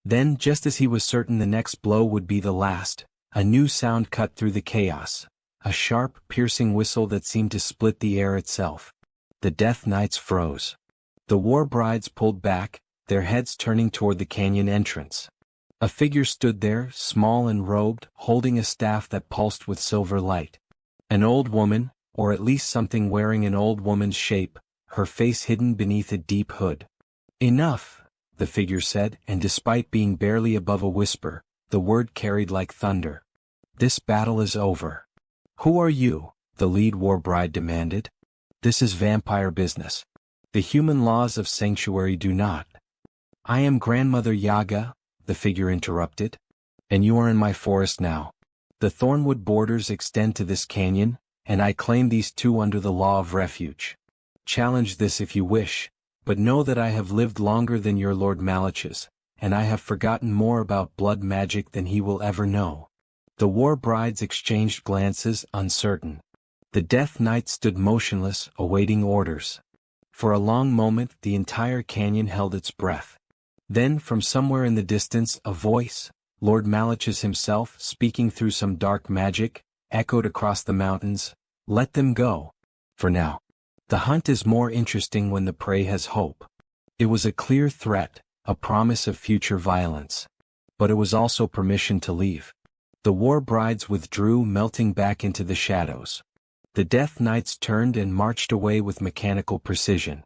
Then, just as he was certain the next blow would be the last, a new sound cut through the chaos. A sharp, piercing whistle that seemed to split the air itself. The Death Knights froze. The war brides pulled back, their heads turning toward the canyon entrance. A figure stood there, small and robed, holding a staff that pulsed with silver light. An old woman, or at least something wearing an old woman's shape, her face hidden beneath a deep hood. Enough, the figure said, and despite being barely above a whisper, the word carried like thunder. This battle is over. Who are you? The lead war bride demanded. This is vampire business. The human laws of sanctuary do not. I am Grandmother Yaga, the figure interrupted. And you are in my forest now. The thornwood borders extend to this canyon, and I claim these two under the law of refuge. Challenge this if you wish, but know that I have lived longer than your Lord Malach's, and I have forgotten more about blood magic than he will ever know. The war brides exchanged glances, uncertain. The Death Knight stood motionless, awaiting orders. For a long moment, the entire canyon held its breath. Then, from somewhere in the distance, a voice, Lord Malachus himself, speaking through some dark magic, echoed across the mountains, "Let them go. For now. The hunt is more interesting when the prey has hope." It was a clear threat, a promise of future violence. But it was also permission to leave. The war brides withdrew, melting back into the shadows. The death knights turned and marched away with mechanical precision.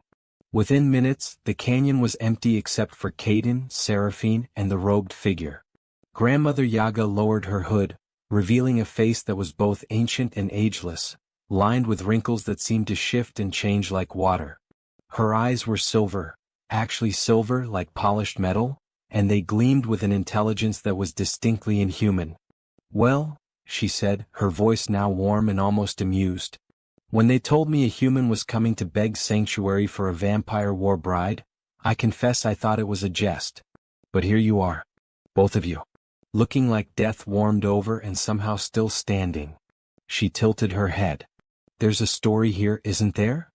Within minutes, the canyon was empty except for Caden, Seraphine, and the robed figure. Grandmother Yaga lowered her hood, revealing a face that was both ancient and ageless, lined with wrinkles that seemed to shift and change like water. Her eyes were silver, actually silver like polished metal, and they gleamed with an intelligence that was distinctly inhuman. "Well," she said, her voice now warm and almost amused, "when they told me a human was coming to beg sanctuary for a vampire war bride, I confess I thought it was a jest. But here you are. Both of you. Looking like death warmed over and somehow still standing." She tilted her head. "There's a story here, isn't there?"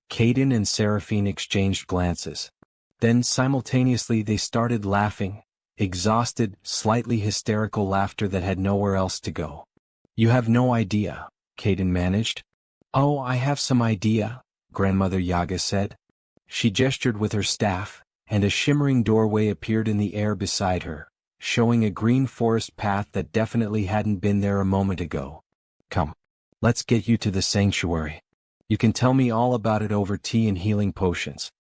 Caden and Seraphine exchanged glances. Then simultaneously they started laughing, exhausted, slightly hysterical laughter that had nowhere else to go. "You have no idea," Caden managed. "Oh, I have some idea," Grandmother Yaga said. She gestured with her staff, and a shimmering doorway appeared in the air beside her, showing a green forest path that definitely hadn't been there a moment ago. "Come. Let's get you to the sanctuary. You can tell me all about it over tea and healing potions.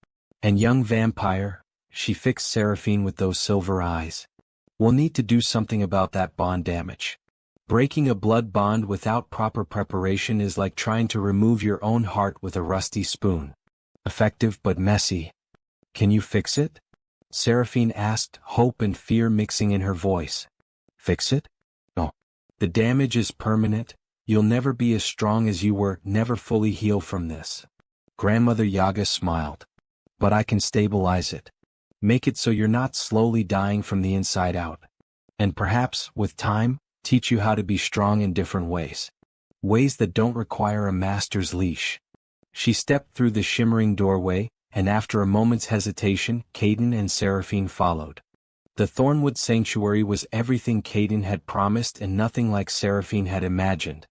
And young vampire," she fixed Seraphine with those silver eyes, "we'll need to do something about that bond damage. Breaking a blood bond without proper preparation is like trying to remove your own heart with a rusty spoon. Effective but messy. Can you fix it?" Seraphine asked, hope and fear mixing in her voice. "Fix it? No. The damage is permanent. You'll never be as strong as you were, never fully heal from this." Grandmother Yaga smiled. "But I can stabilize it. Make it so you're not slowly dying from the inside out. And perhaps, with time, teach you how to be strong in different ways. Ways that don't require a master's leash." She stepped through the shimmering doorway, and after a moment's hesitation, Caden and Seraphine followed. The Thornwood Sanctuary was everything Caden had promised and nothing like Seraphine had imagined.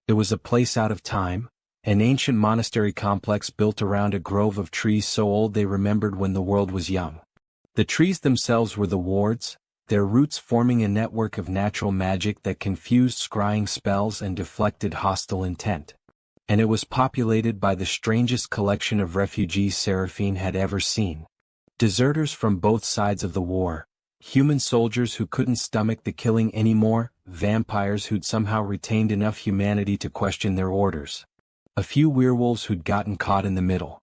It was a place out of time, an ancient monastery complex built around a grove of trees so old they remembered when the world was young. The trees themselves were the wards, their roots forming a network of natural magic that confused scrying spells and deflected hostile intent. And it was populated by the strangest collection of refugees Seraphine had ever seen. Deserters from both sides of the war, human soldiers who couldn't stomach the killing anymore, vampires who'd somehow retained enough humanity to question their orders. A few werewolves who'd gotten caught in the middle.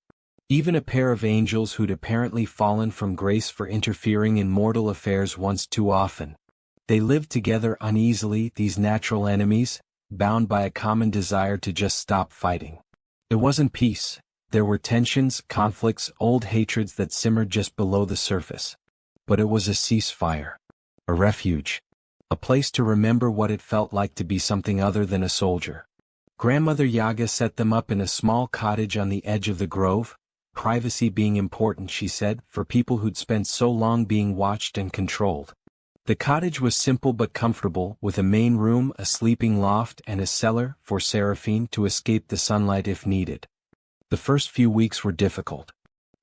Even a pair of angels who'd apparently fallen from grace for interfering in mortal affairs once too often. They lived together uneasily, these natural enemies, bound by a common desire to just stop fighting. It wasn't peace. There were tensions, conflicts, old hatreds that simmered just below the surface. But it was a ceasefire. A refuge. A place to remember what it felt like to be something other than a soldier. Grandmother Yaga set them up in a small cottage on the edge of the grove, privacy being important, she said, for people who'd spent so long being watched and controlled. The cottage was simple but comfortable, with a main room, a sleeping loft, and a cellar for Seraphine to escape the sunlight if needed. The first few weeks were difficult.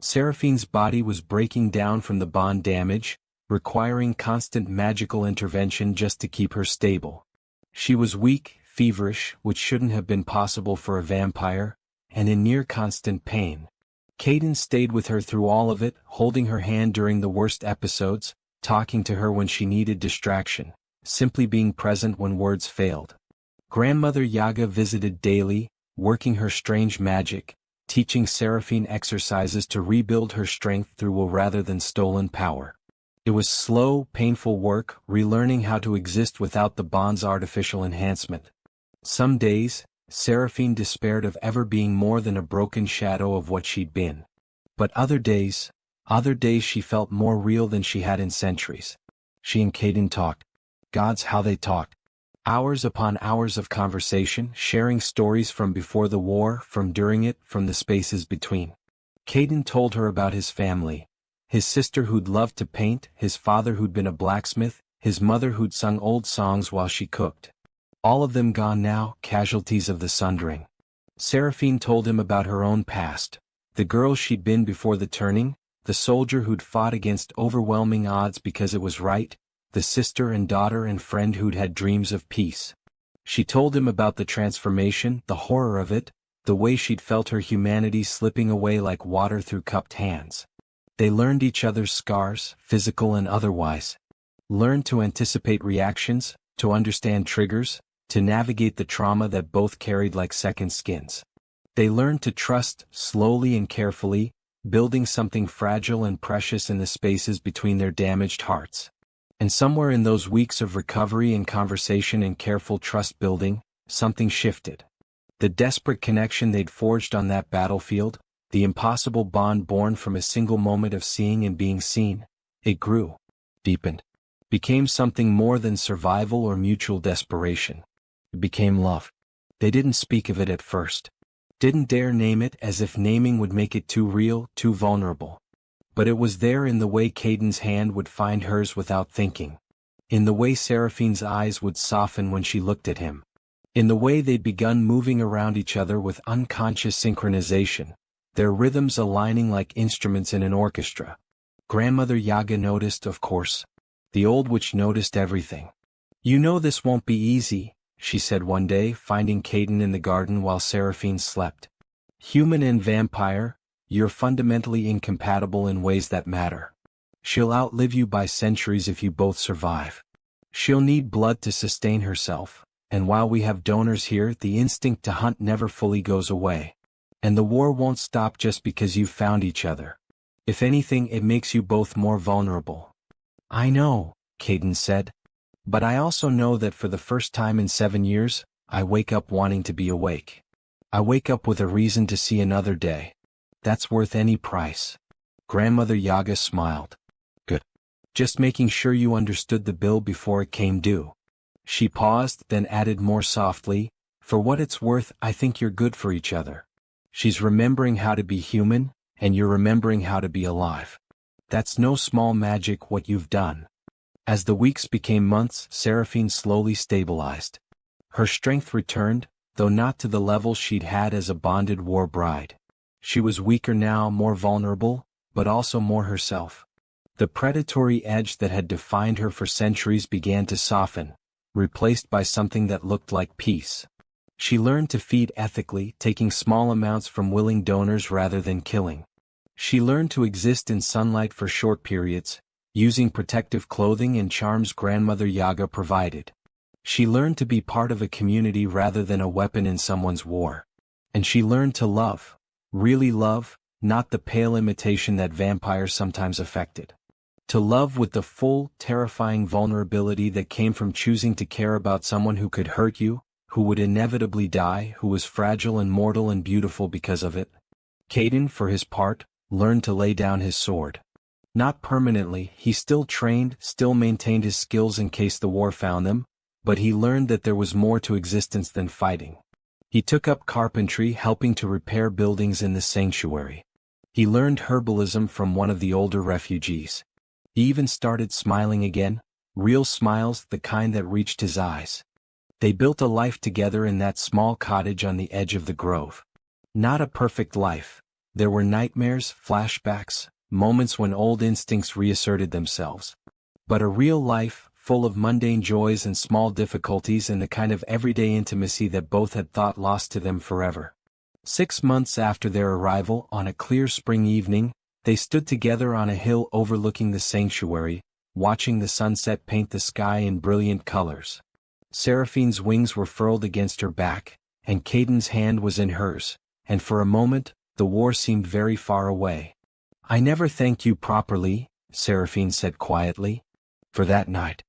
Seraphine's body was breaking down from the bond damage, requiring constant magical intervention just to keep her stable. She was weak, feverish, which shouldn't have been possible for a vampire, and in near constant pain. Caden stayed with her through all of it, holding her hand during the worst episodes, talking to her when she needed distraction, simply being present when words failed. Grandmother Yaga visited daily, working her strange magic, teaching Seraphine exercises to rebuild her strength through will rather than stolen power. It was slow, painful work, relearning how to exist without the bond's artificial enhancement. Some days, Seraphine despaired of ever being more than a broken shadow of what she'd been. But other days she felt more real than she had in centuries. She and Caden talked. Gods, how they talked. Hours upon hours of conversation, sharing stories from before the war, from during it, from the spaces between. Caden told her about his family. His sister who'd loved to paint, his father who'd been a blacksmith, his mother who'd sung old songs while she cooked. All of them gone now, casualties of the sundering. Seraphine told him about her own past, the girl she'd been before the turning, the soldier who'd fought against overwhelming odds because it was right, the sister and daughter and friend who'd had dreams of peace. She told him about the transformation, the horror of it, the way she'd felt her humanity slipping away like water through cupped hands. They learned each other's scars, physical and otherwise. Learned to anticipate reactions, to understand triggers, to navigate the trauma that both carried like second skins. They learned to trust, slowly and carefully, building something fragile and precious in the spaces between their damaged hearts. And somewhere in those weeks of recovery and conversation and careful trust building, something shifted. The desperate connection they'd forged on that battlefield, the impossible bond born from a single moment of seeing and being seen, it grew, deepened, became something more than survival or mutual desperation. It became love. They didn't speak of it at first. Didn't dare name it as if naming would make it too real, too vulnerable. But it was there in the way Caden's hand would find hers without thinking. In the way Seraphine's eyes would soften when she looked at him. In the way they'd begun moving around each other with unconscious synchronization, their rhythms aligning like instruments in an orchestra. Grandmother Yaga noticed, of course. The old witch noticed everything. "You know this won't be easy," she said one day, finding Caden in the garden while Seraphine slept. "Human and vampire, you're fundamentally incompatible in ways that matter. She'll outlive you by centuries if you both survive. She'll need blood to sustain herself, and while we have donors here, the instinct to hunt never fully goes away. And the war won't stop just because you've found each other. If anything, it makes you both more vulnerable." "I know," Caden said. "But I also know that for the first time in 7 years, I wake up wanting to be awake. I wake up with a reason to see another day. That's worth any price." Grandmother Yaga smiled. "Good. Just making sure you understood the bill before it came due." She paused, then added more softly, "For what it's worth, I think you're good for each other. She's remembering how to be human, and you're remembering how to be alive. That's no small magic what you've done." As the weeks became months, Seraphine slowly stabilized. Her strength returned, though not to the level she'd had as a bonded war bride. She was weaker now, more vulnerable, but also more herself. The predatory edge that had defined her for centuries began to soften, replaced by something that looked like peace. She learned to feed ethically, taking small amounts from willing donors rather than killing. She learned to exist in sunlight for short periods, using protective clothing and charms Grandmother Yaga provided. She learned to be part of a community rather than a weapon in someone's war. And she learned to love, really love, not the pale imitation that vampires sometimes affected. To love with the full, terrifying vulnerability that came from choosing to care about someone who could hurt you, who would inevitably die, who was fragile and mortal and beautiful because of it. Caden, for his part, learned to lay down his sword. Not permanently, he still trained, still maintained his skills in case the war found them, but he learned that there was more to existence than fighting. He took up carpentry, helping to repair buildings in the sanctuary. He learned herbalism from one of the older refugees. He even started smiling again, real smiles, the kind that reached his eyes. They built a life together in that small cottage on the edge of the grove. Not a perfect life. There were nightmares, flashbacks, moments when old instincts reasserted themselves. But a real life, full of mundane joys and small difficulties and the kind of everyday intimacy that both had thought lost to them forever. 6 months after their arrival, on a clear spring evening, they stood together on a hill overlooking the sanctuary, watching the sunset paint the sky in brilliant colors. Seraphine's wings were furled against her back, and Caden's hand was in hers, and for a moment, the war seemed very far away. "I never thanked you properly," Seraphine said quietly, "for that night.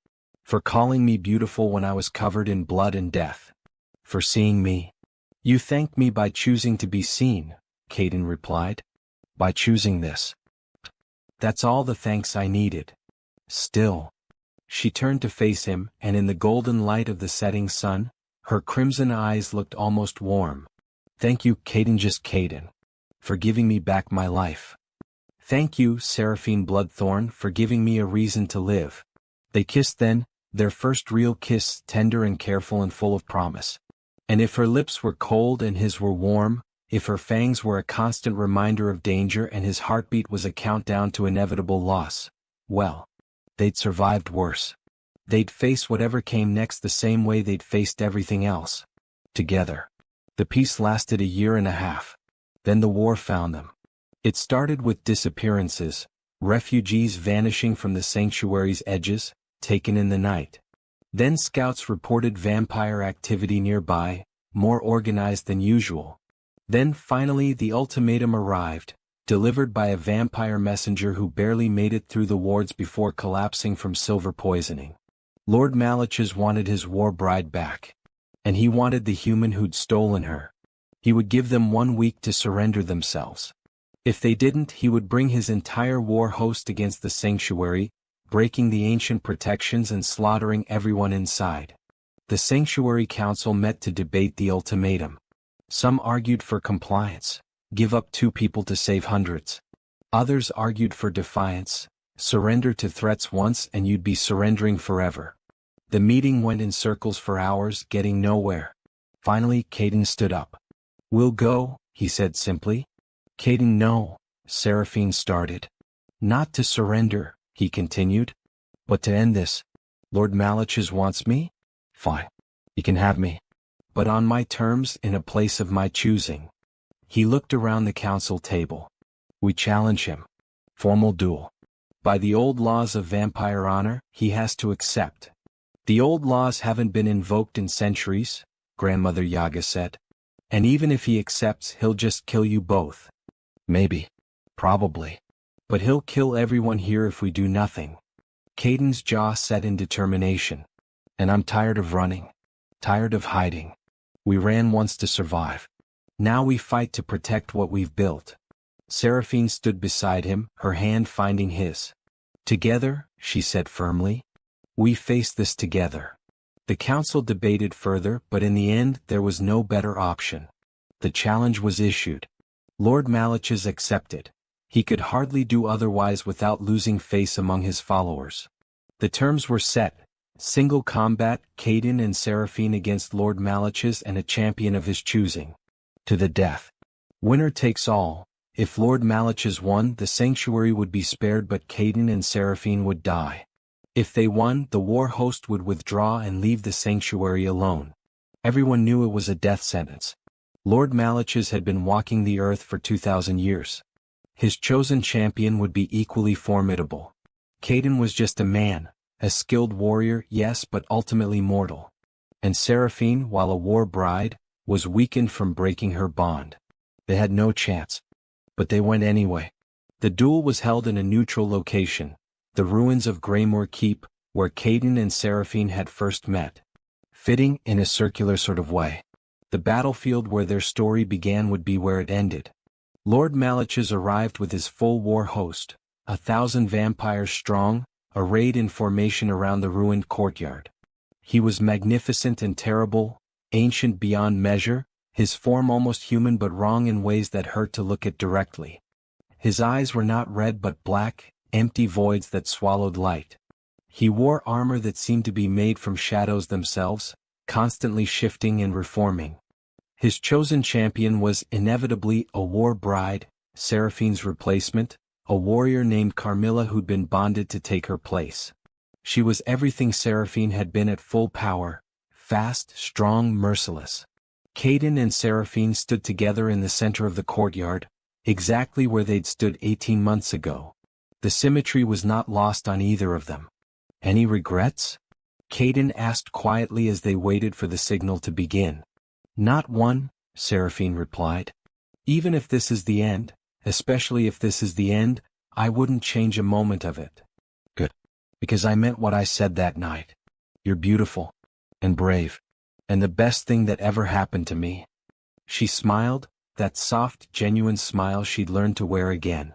For calling me beautiful when I was covered in blood and death. For seeing me." "You thanked me by choosing to be seen," Caden replied. "By choosing this. That's all the thanks I needed." Still. She turned to face him, and in the golden light of the setting sun, her crimson eyes looked almost warm. "Thank you, Caden, just Caden. For giving me back my life. Thank you, Seraphine Bloodthorn, for giving me a reason to live. They kissed then, their first real kiss, tender and careful and full of promise. And if her lips were cold and his were warm, if her fangs were a constant reminder of danger and his heartbeat was a countdown to inevitable loss, well, they'd survived worse. They'd face whatever came next the same way they'd faced everything else. Together. The peace lasted 1.5 years. Then the war found them. It started with disappearances, refugees vanishing from the sanctuary's edges, taken in the night. Then scouts reported vampire activity nearby, more organized than usual. Then finally the ultimatum arrived, delivered by a vampire messenger who barely made it through the wards before collapsing from silver poisoning. Lord Maliches wanted his war bride back. And he wanted the human who'd stolen her. He would give them 1 week to surrender themselves. If they didn't, he would bring his entire war host against the sanctuary, breaking the ancient protections and slaughtering everyone inside. The Sanctuary Council met to debate the ultimatum. Some argued for compliance, give up 2 people to save hundreds. Others argued for defiance, surrender to threats once and you'd be surrendering forever. The meeting went in circles for hours, getting nowhere. Finally, Caden stood up. "We'll go," he said simply. "Caden, no," Seraphine started. "Not to surrender," he continued, "but to end this. Lord Maliches wants me? Fine. He can have me. But on my terms, in a place of my choosing." He looked around the council table. "We challenge him. Formal duel. By the old laws of vampire honor, he has to accept. The old laws haven't been invoked in centuries," Grandmother Yaga said. "And even if he accepts, he'll just kill you both. Maybe. Probably. But he'll kill everyone here if we do nothing." Caden's jaw set in determination. "And I'm tired of running. Tired of hiding. We ran once to survive. Now we fight to protect what we've built." Seraphine stood beside him, her hand finding his. "Together," she said firmly. "We face this together." The council debated further, but in the end there was no better option. The challenge was issued. Lord Maliches accepted. He could hardly do otherwise without losing face among his followers. The terms were set: single combat, Caden and Seraphine against Lord Maliches and a champion of his choosing. To the death. Winner takes all. If Lord Maliches won, the sanctuary would be spared but Caden and Seraphine would die. If they won, the war host would withdraw and leave the sanctuary alone. Everyone knew it was a death sentence. Lord Maliches had been walking the earth for 2,000 years. His chosen champion would be equally formidable. Caden was just a man, a skilled warrior, yes, but ultimately mortal. And Seraphine, while a war bride, was weakened from breaking her bond. They had no chance. But they went anyway. The duel was held in a neutral location, the ruins of Greymoor Keep, where Caden and Seraphine had first met. Fitting in a circular sort of way. The battlefield where their story began would be where it ended. Lord Maliches arrived with his full war host, 1,000 vampires strong, arrayed in formation around the ruined courtyard. He was magnificent and terrible, ancient beyond measure, his form almost human but wrong in ways that hurt to look at directly. His eyes were not red but black, empty voids that swallowed light. He wore armor that seemed to be made from shadows themselves, constantly shifting and reforming. His chosen champion was inevitably a war bride, Seraphine's replacement, a warrior named Carmilla who'd been bonded to take her place. She was everything Seraphine had been at full power, fast, strong, merciless. Caden and Seraphine stood together in the center of the courtyard, exactly where they'd stood 18 months ago. The symmetry was not lost on either of them. "Any regrets?" Caden asked quietly as they waited for the signal to begin. "Not one," Seraphine replied. "Even if this is the end, especially if this is the end, I wouldn't change a moment of it." "Good. Because I meant what I said that night. You're beautiful. And brave. And the best thing that ever happened to me." She smiled, that soft, genuine smile she'd learned to wear again.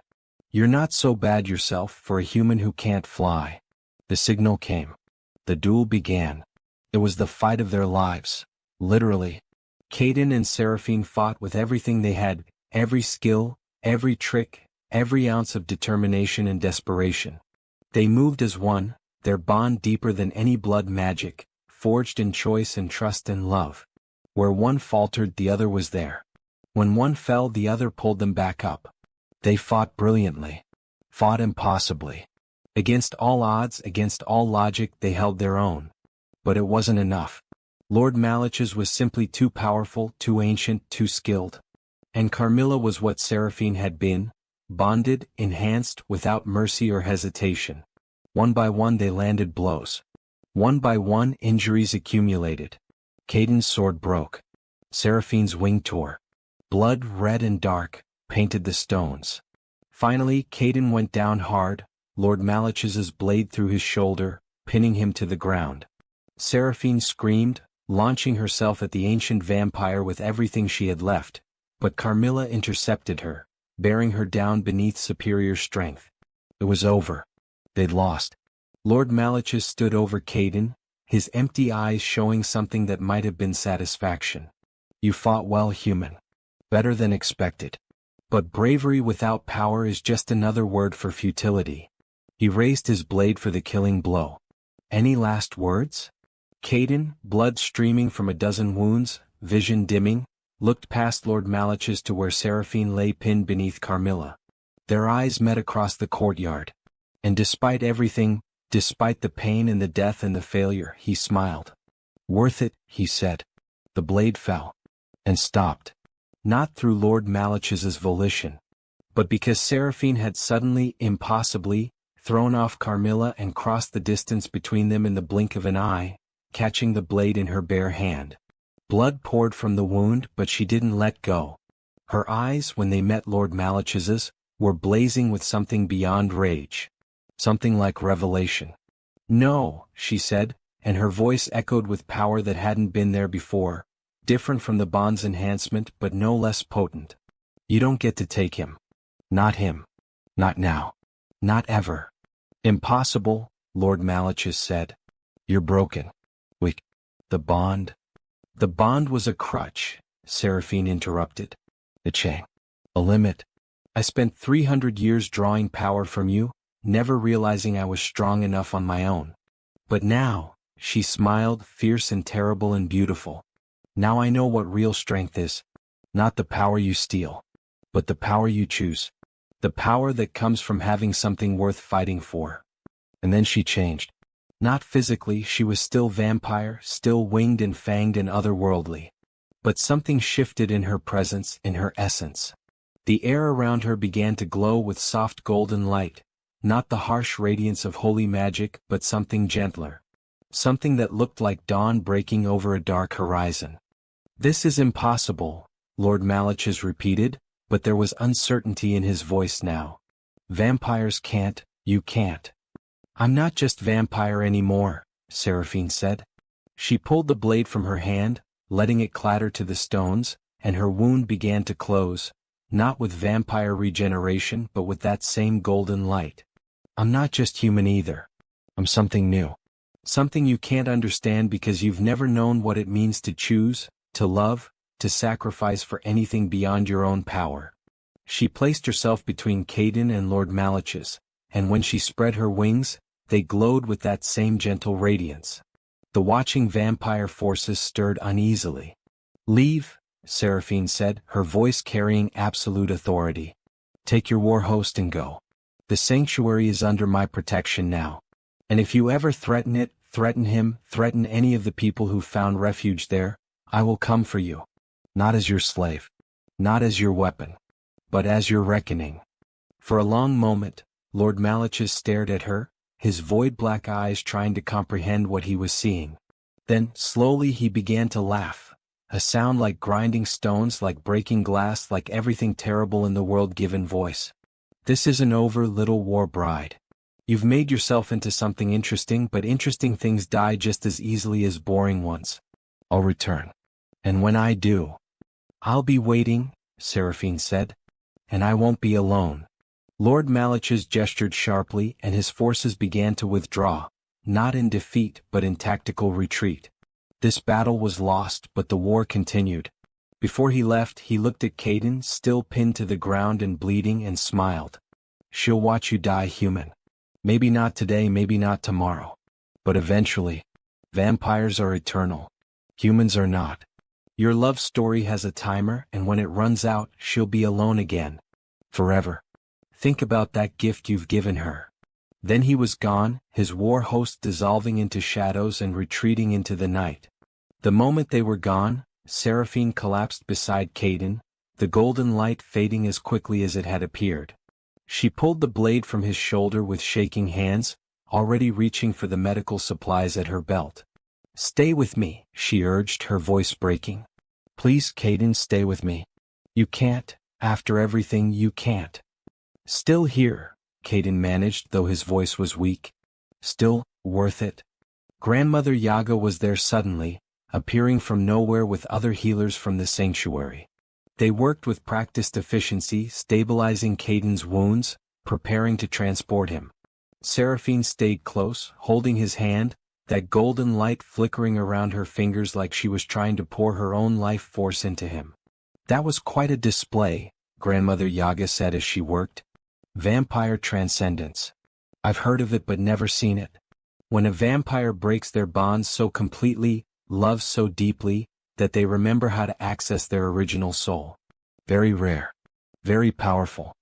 "You're not so bad yourself for a human who can't fly." The signal came. The duel began. It was the fight of their lives, literally. Caden and Seraphine fought with everything they had, every skill, every trick, every ounce of determination and desperation. They moved as one, their bond deeper than any blood magic, forged in choice and trust and love. Where one faltered, the other was there. When one fell, the other pulled them back up. They fought brilliantly. Fought impossibly. Against all odds, against all logic, they held their own. But it wasn't enough. Lord Malach's was simply too powerful, too ancient, too skilled. And Carmilla was what Seraphine had been, bonded, enhanced, without mercy or hesitation. One by one they landed blows. One by one injuries accumulated. Caden's sword broke. Seraphine's wing tore. Blood, red and dark, painted the stones. Finally, Caden went down hard, Lord Malach's blade through his shoulder, pinning him to the ground. Seraphine screamed, launching herself at the ancient vampire with everything she had left, but Carmilla intercepted her, bearing her down beneath superior strength. It was over. They'd lost. Lord Malachus stood over Caden, his empty eyes showing something that might have been satisfaction. You fought well, human. Better than expected. But bravery without power is just another word for futility. He raised his blade for the killing blow. Any last words? Caden, blood streaming from a dozen wounds, vision dimming, looked past Lord Malachus to where Seraphine lay pinned beneath Carmilla. Their eyes met across the courtyard. And despite everything, despite the pain and the death and the failure, he smiled. Worth it, he said. The blade fell. And stopped. Not through Lord Malach's volition, but because Seraphine had suddenly, impossibly, thrown off Carmilla and crossed the distance between them in the blink of an eye, catching the blade in her bare hand. Blood poured from the wound, but she didn't let go. Her eyes, when they met Lord Malach's, were blazing with something beyond rage. Something like revelation. No, she said, and her voice echoed with power that hadn't been there before. Different from the bond's enhancement but no less potent. You don't get to take him. Not him. Not now. Not ever. Impossible, Lord Malachus said. You're broken. Weak. The bond. The bond was a crutch, Seraphine interrupted. A chain. A limit. I spent 300 years drawing power from you, never realizing I was strong enough on my own. But now, she smiled, fierce and terrible and beautiful. Now I know what real strength is. Not the power you steal, but the power you choose. The power that comes from having something worth fighting for. And then she changed. Not physically, she was still vampire, still winged and fanged and otherworldly. But something shifted in her presence, in her essence. The air around her began to glow with soft golden light, not the harsh radiance of holy magic, but something gentler. Something that looked like dawn breaking over a dark horizon. This is impossible, Lord Malachus repeated, but there was uncertainty in his voice now. Vampires can't, you can't. I'm not just vampire anymore, Seraphine said. She pulled the blade from her hand, letting it clatter to the stones, and her wound began to close, not with vampire regeneration but with that same golden light. I'm not just human either. I'm something new. Something you can't understand because you've never known what it means to choose, to love, to sacrifice for anything beyond your own power. She placed herself between Caden and Lord Malachus, and when she spread her wings, they glowed with that same gentle radiance. The watching vampire forces stirred uneasily. Leave, Seraphine said, her voice carrying absolute authority. Take your war host and go. The sanctuary is under my protection now. And if you ever threaten it, threaten him, threaten any of the people who found refuge there, I will come for you. Not as your slave. Not as your weapon. But as your reckoning. For a long moment, Lord Malachus stared at her, his void-black eyes trying to comprehend what he was seeing. Then, slowly he began to laugh. A sound like grinding stones, like breaking glass, like everything terrible in the world given voice. This isn't over, little war bride. You've made yourself into something interesting, but interesting things die just as easily as boring ones. I'll return. And when I do, I'll be waiting, Seraphine said. And I won't be alone. Lord Malachus gestured sharply and his forces began to withdraw, not in defeat but in tactical retreat. This battle was lost, but the war continued. Before he left, he looked at Caden, still pinned to the ground and bleeding, and smiled. She'll watch you die, human. Maybe not today, maybe not tomorrow. But eventually. Vampires are eternal. Humans are not. Your love story has a timer, and when it runs out, she'll be alone again. Forever. Think about that gift you've given her. Then he was gone, his war host dissolving into shadows and retreating into the night. The moment they were gone, Seraphine collapsed beside Caden, the golden light fading as quickly as it had appeared. She pulled the blade from his shoulder with shaking hands, already reaching for the medical supplies at her belt. "Stay with me," she urged, her voice breaking. "Please, Caden, stay with me. You can't, after everything, you can't." "Still here," Caden managed, though his voice was weak. "Still, worth it." Grandmother Yaga was there suddenly, appearing from nowhere with other healers from the sanctuary. They worked with practiced efficiency, stabilizing Caden's wounds, preparing to transport him. Seraphine stayed close, holding his hand, that golden light flickering around her fingers like she was trying to pour her own life force into him. "That was quite a display," Grandmother Yaga said as she worked. "Vampire transcendence. I've heard of it but never seen it. When a vampire breaks their bonds so completely, loves so deeply, that they remember how to access their original soul. Very rare. Very powerful.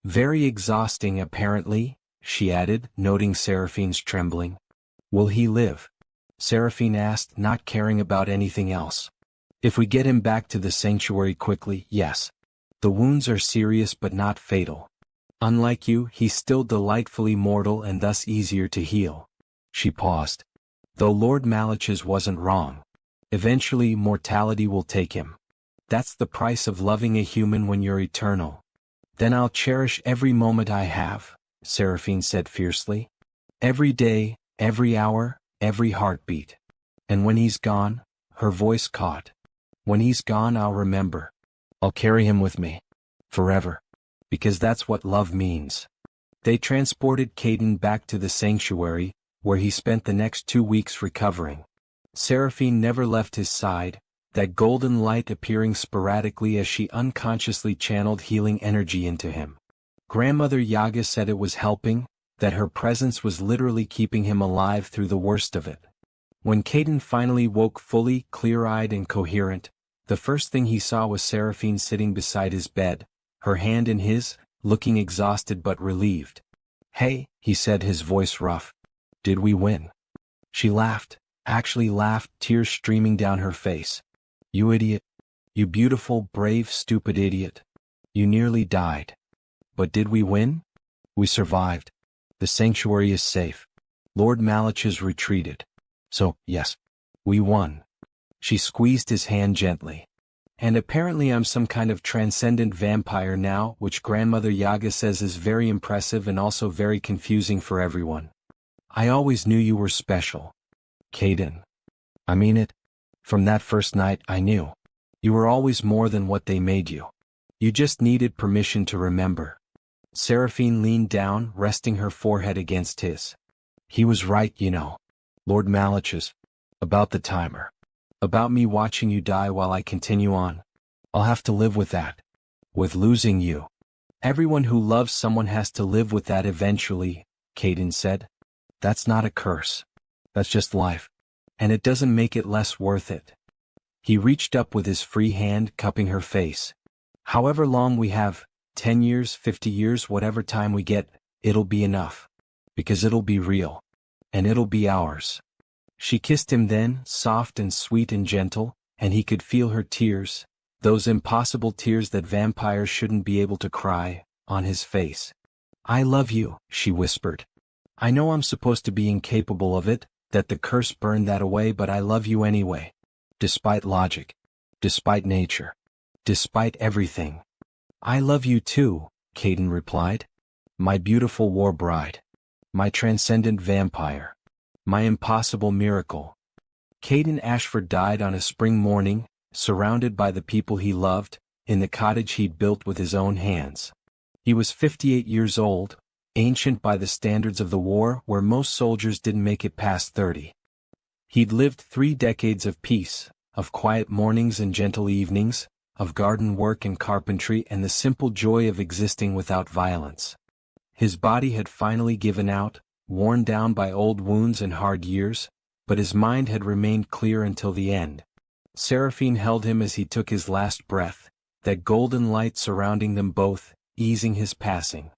Very exhausting apparently," she added, noting Seraphine's trembling. "Will he live?" Seraphine asked, not caring about anything else. "If we get him back to the sanctuary quickly, yes. The wounds are serious but not fatal. Unlike you, he's still delightfully mortal and thus easier to heal." She paused. "Though Lord Malich's wasn't wrong. Eventually mortality will take him. That's the price of loving a human when you're eternal." "Then I'll cherish every moment I have," Seraphine said fiercely. "Every day, every hour, every heartbeat. And when he's gone," her voice caught. "When he's gone, I'll remember. I'll carry him with me. Forever. Because that's what love means." They transported Caden back to the sanctuary, where he spent the next 2 weeks recovering. Seraphine never left his side, that golden light appearing sporadically as she unconsciously channeled healing energy into him. Grandmother Yaga said it was helping, that her presence was literally keeping him alive through the worst of it. When Caden finally woke fully, clear-eyed and coherent, the first thing he saw was Seraphine sitting beside his bed, her hand in his, looking exhausted but relieved. "Hey," he said, his voice rough. "Did we win?" She laughed, actually laughed, tears streaming down her face. "You idiot. You beautiful, brave, stupid idiot. You nearly died. But did we win? We survived. The sanctuary is safe. Lord Malich has retreated. So, yes. We won." She squeezed his hand gently. "And apparently I'm some kind of transcendent vampire now, which Grandmother Yaga says is very impressive and also very confusing for everyone. I always knew you were special. Caden. I mean it. From that first night I knew. You were always more than what they made you. You just needed permission to remember." Seraphine leaned down, resting her forehead against his. "He was right, you know. Lord Malich's. About the timer. About me watching you die while I continue on. I'll have to live with that. With losing you. Everyone who loves someone has to live with that eventually," Caden said. "That's not a curse. That's just life. And it doesn't make it less worth it." He reached up with his free hand, cupping her face. "However long we have, 10 years, 50 years, whatever time we get, it'll be enough. Because it'll be real. And it'll be ours." She kissed him then, soft and sweet and gentle, and he could feel her tears, those impossible tears that vampires shouldn't be able to cry, on his face. "I love you," she whispered. "I know I'm supposed to be incapable of it, that the curse burned that away, but I love you anyway. Despite logic. Despite nature. Despite everything." "I love you too," Caden replied. "My beautiful war bride. My transcendent vampire. My impossible miracle." Caden Ashford died on a spring morning, surrounded by the people he loved, in the cottage he'd built with his own hands. He was 58 years old, ancient by the standards of the war where most soldiers didn't make it past 30. He'd lived 3 decades of peace, of quiet mornings and gentle evenings, of garden work and carpentry and the simple joy of existing without violence. His body had finally given out, worn down by old wounds and hard years, but his mind had remained clear until the end. Seraphine held him as he took his last breath, that golden light surrounding them both, easing his passing.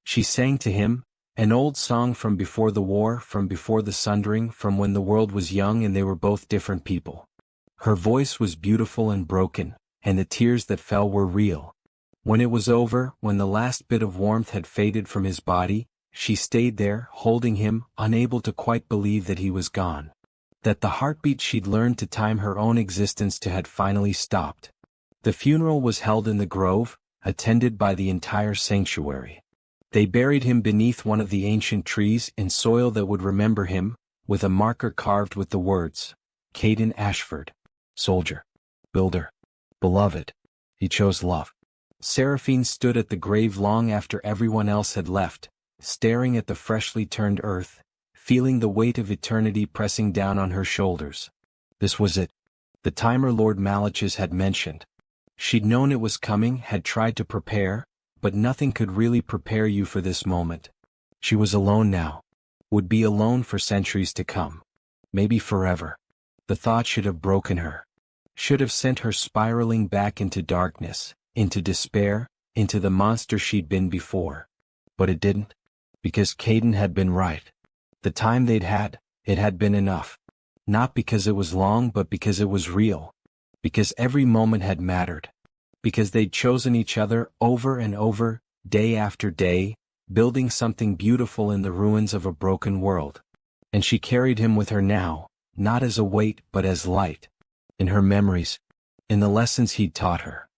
She sang to him, an old song from before the war, from before the sundering, from when the world was young and they were both different people. Her voice was beautiful and broken, and the tears that fell were real. When it was over, when the last bit of warmth had faded from his body, she stayed there, holding him, unable to quite believe that he was gone. That the heartbeat she'd learned to time her own existence to had finally stopped. The funeral was held in the grove, attended by the entire sanctuary. They buried him beneath one of the ancient trees in soil that would remember him, with a marker carved with the words, Caden Ashford. Soldier. Builder. Beloved. He chose love. Seraphine stood at the grave long after everyone else had left, staring at the freshly turned earth, feeling the weight of eternity pressing down on her shoulders. This was it. The timer Lord Malachus had mentioned. She'd known it was coming, had tried to prepare, but nothing could really prepare you for this moment. She was alone now. Would be alone for centuries to come. Maybe forever. The thought should have broken her. Should have sent her spiraling back into darkness, into despair, into the monster she'd been before. But it didn't. Because Caden had been right. The time they'd had, it had been enough. Not because it was long, but because it was real. Because every moment had mattered. Because they'd chosen each other over and over, day after day, building something beautiful in the ruins of a broken world. And she carried him with her now, not as a weight but as light. In her memories. In the lessons he'd taught her.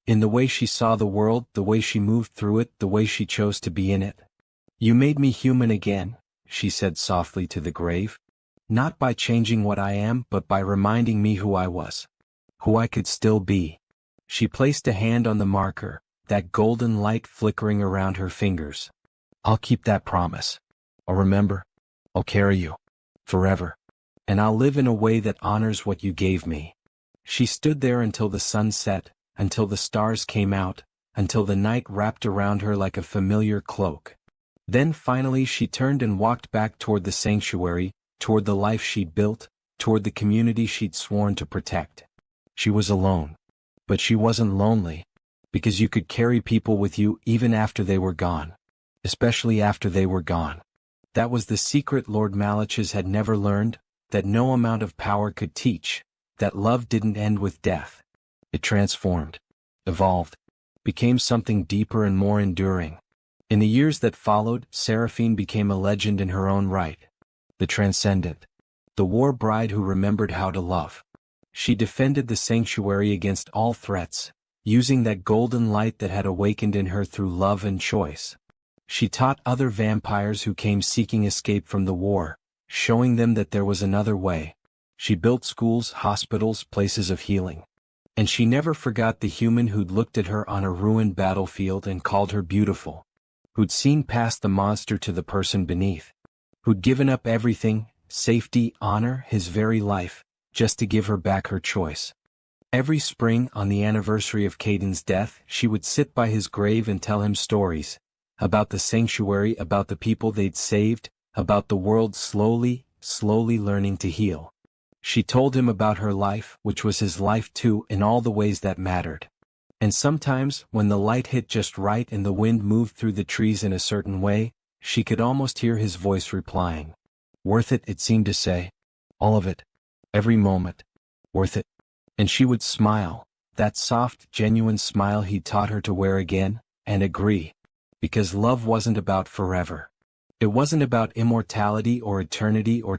In the way she saw the world, the way she moved through it, the way she chose to be in it. You made me human again, she said softly to the grave. Not by changing what I am, but by reminding me who I was. Who I could still be. She placed a hand on the marker, that golden light flickering around her fingers. I'll keep that promise. I'll remember. I'll carry you. Forever. And I'll live in a way that honors what you gave me. She stood there until the sun set, until the stars came out, until the night wrapped around her like a familiar cloak. Then finally she turned and walked back toward the sanctuary, toward the life she'd built, toward the community she'd sworn to protect. She was alone. But she wasn't lonely. Because you could carry people with you even after they were gone. Especially after they were gone. That was the secret Lord Malachus had never learned, that no amount of power could teach, that love didn't end with death. It transformed, evolved, became something deeper and more enduring. In the years that followed, Seraphine became a legend in her own right. The transcendent. The war bride who remembered how to love. She defended the sanctuary against all threats, using that golden light that had awakened in her through love and choice. She taught other vampires who came seeking escape from the war, showing them that there was another way. She built schools, hospitals, places of healing. And she never forgot the human who'd looked at her on a ruined battlefield and called her beautiful. Who'd seen past the monster to the person beneath. Who'd given up everything, safety, honor, his very life, just to give her back her choice. Every spring, on the anniversary of Caden's death, she would sit by his grave and tell him stories. About the sanctuary, about the people they'd saved, about the world slowly learning to heal. She told him about her life, which was his life too, in all the ways that mattered. And sometimes, when the light hit just right and the wind moved through the trees in a certain way, she could almost hear his voice replying. Worth it, it seemed to say. All of it. Every moment. Worth it. And she would smile, that soft, genuine smile he taught her to wear again, and agree. Because love wasn't about forever. It wasn't about immortality or eternity or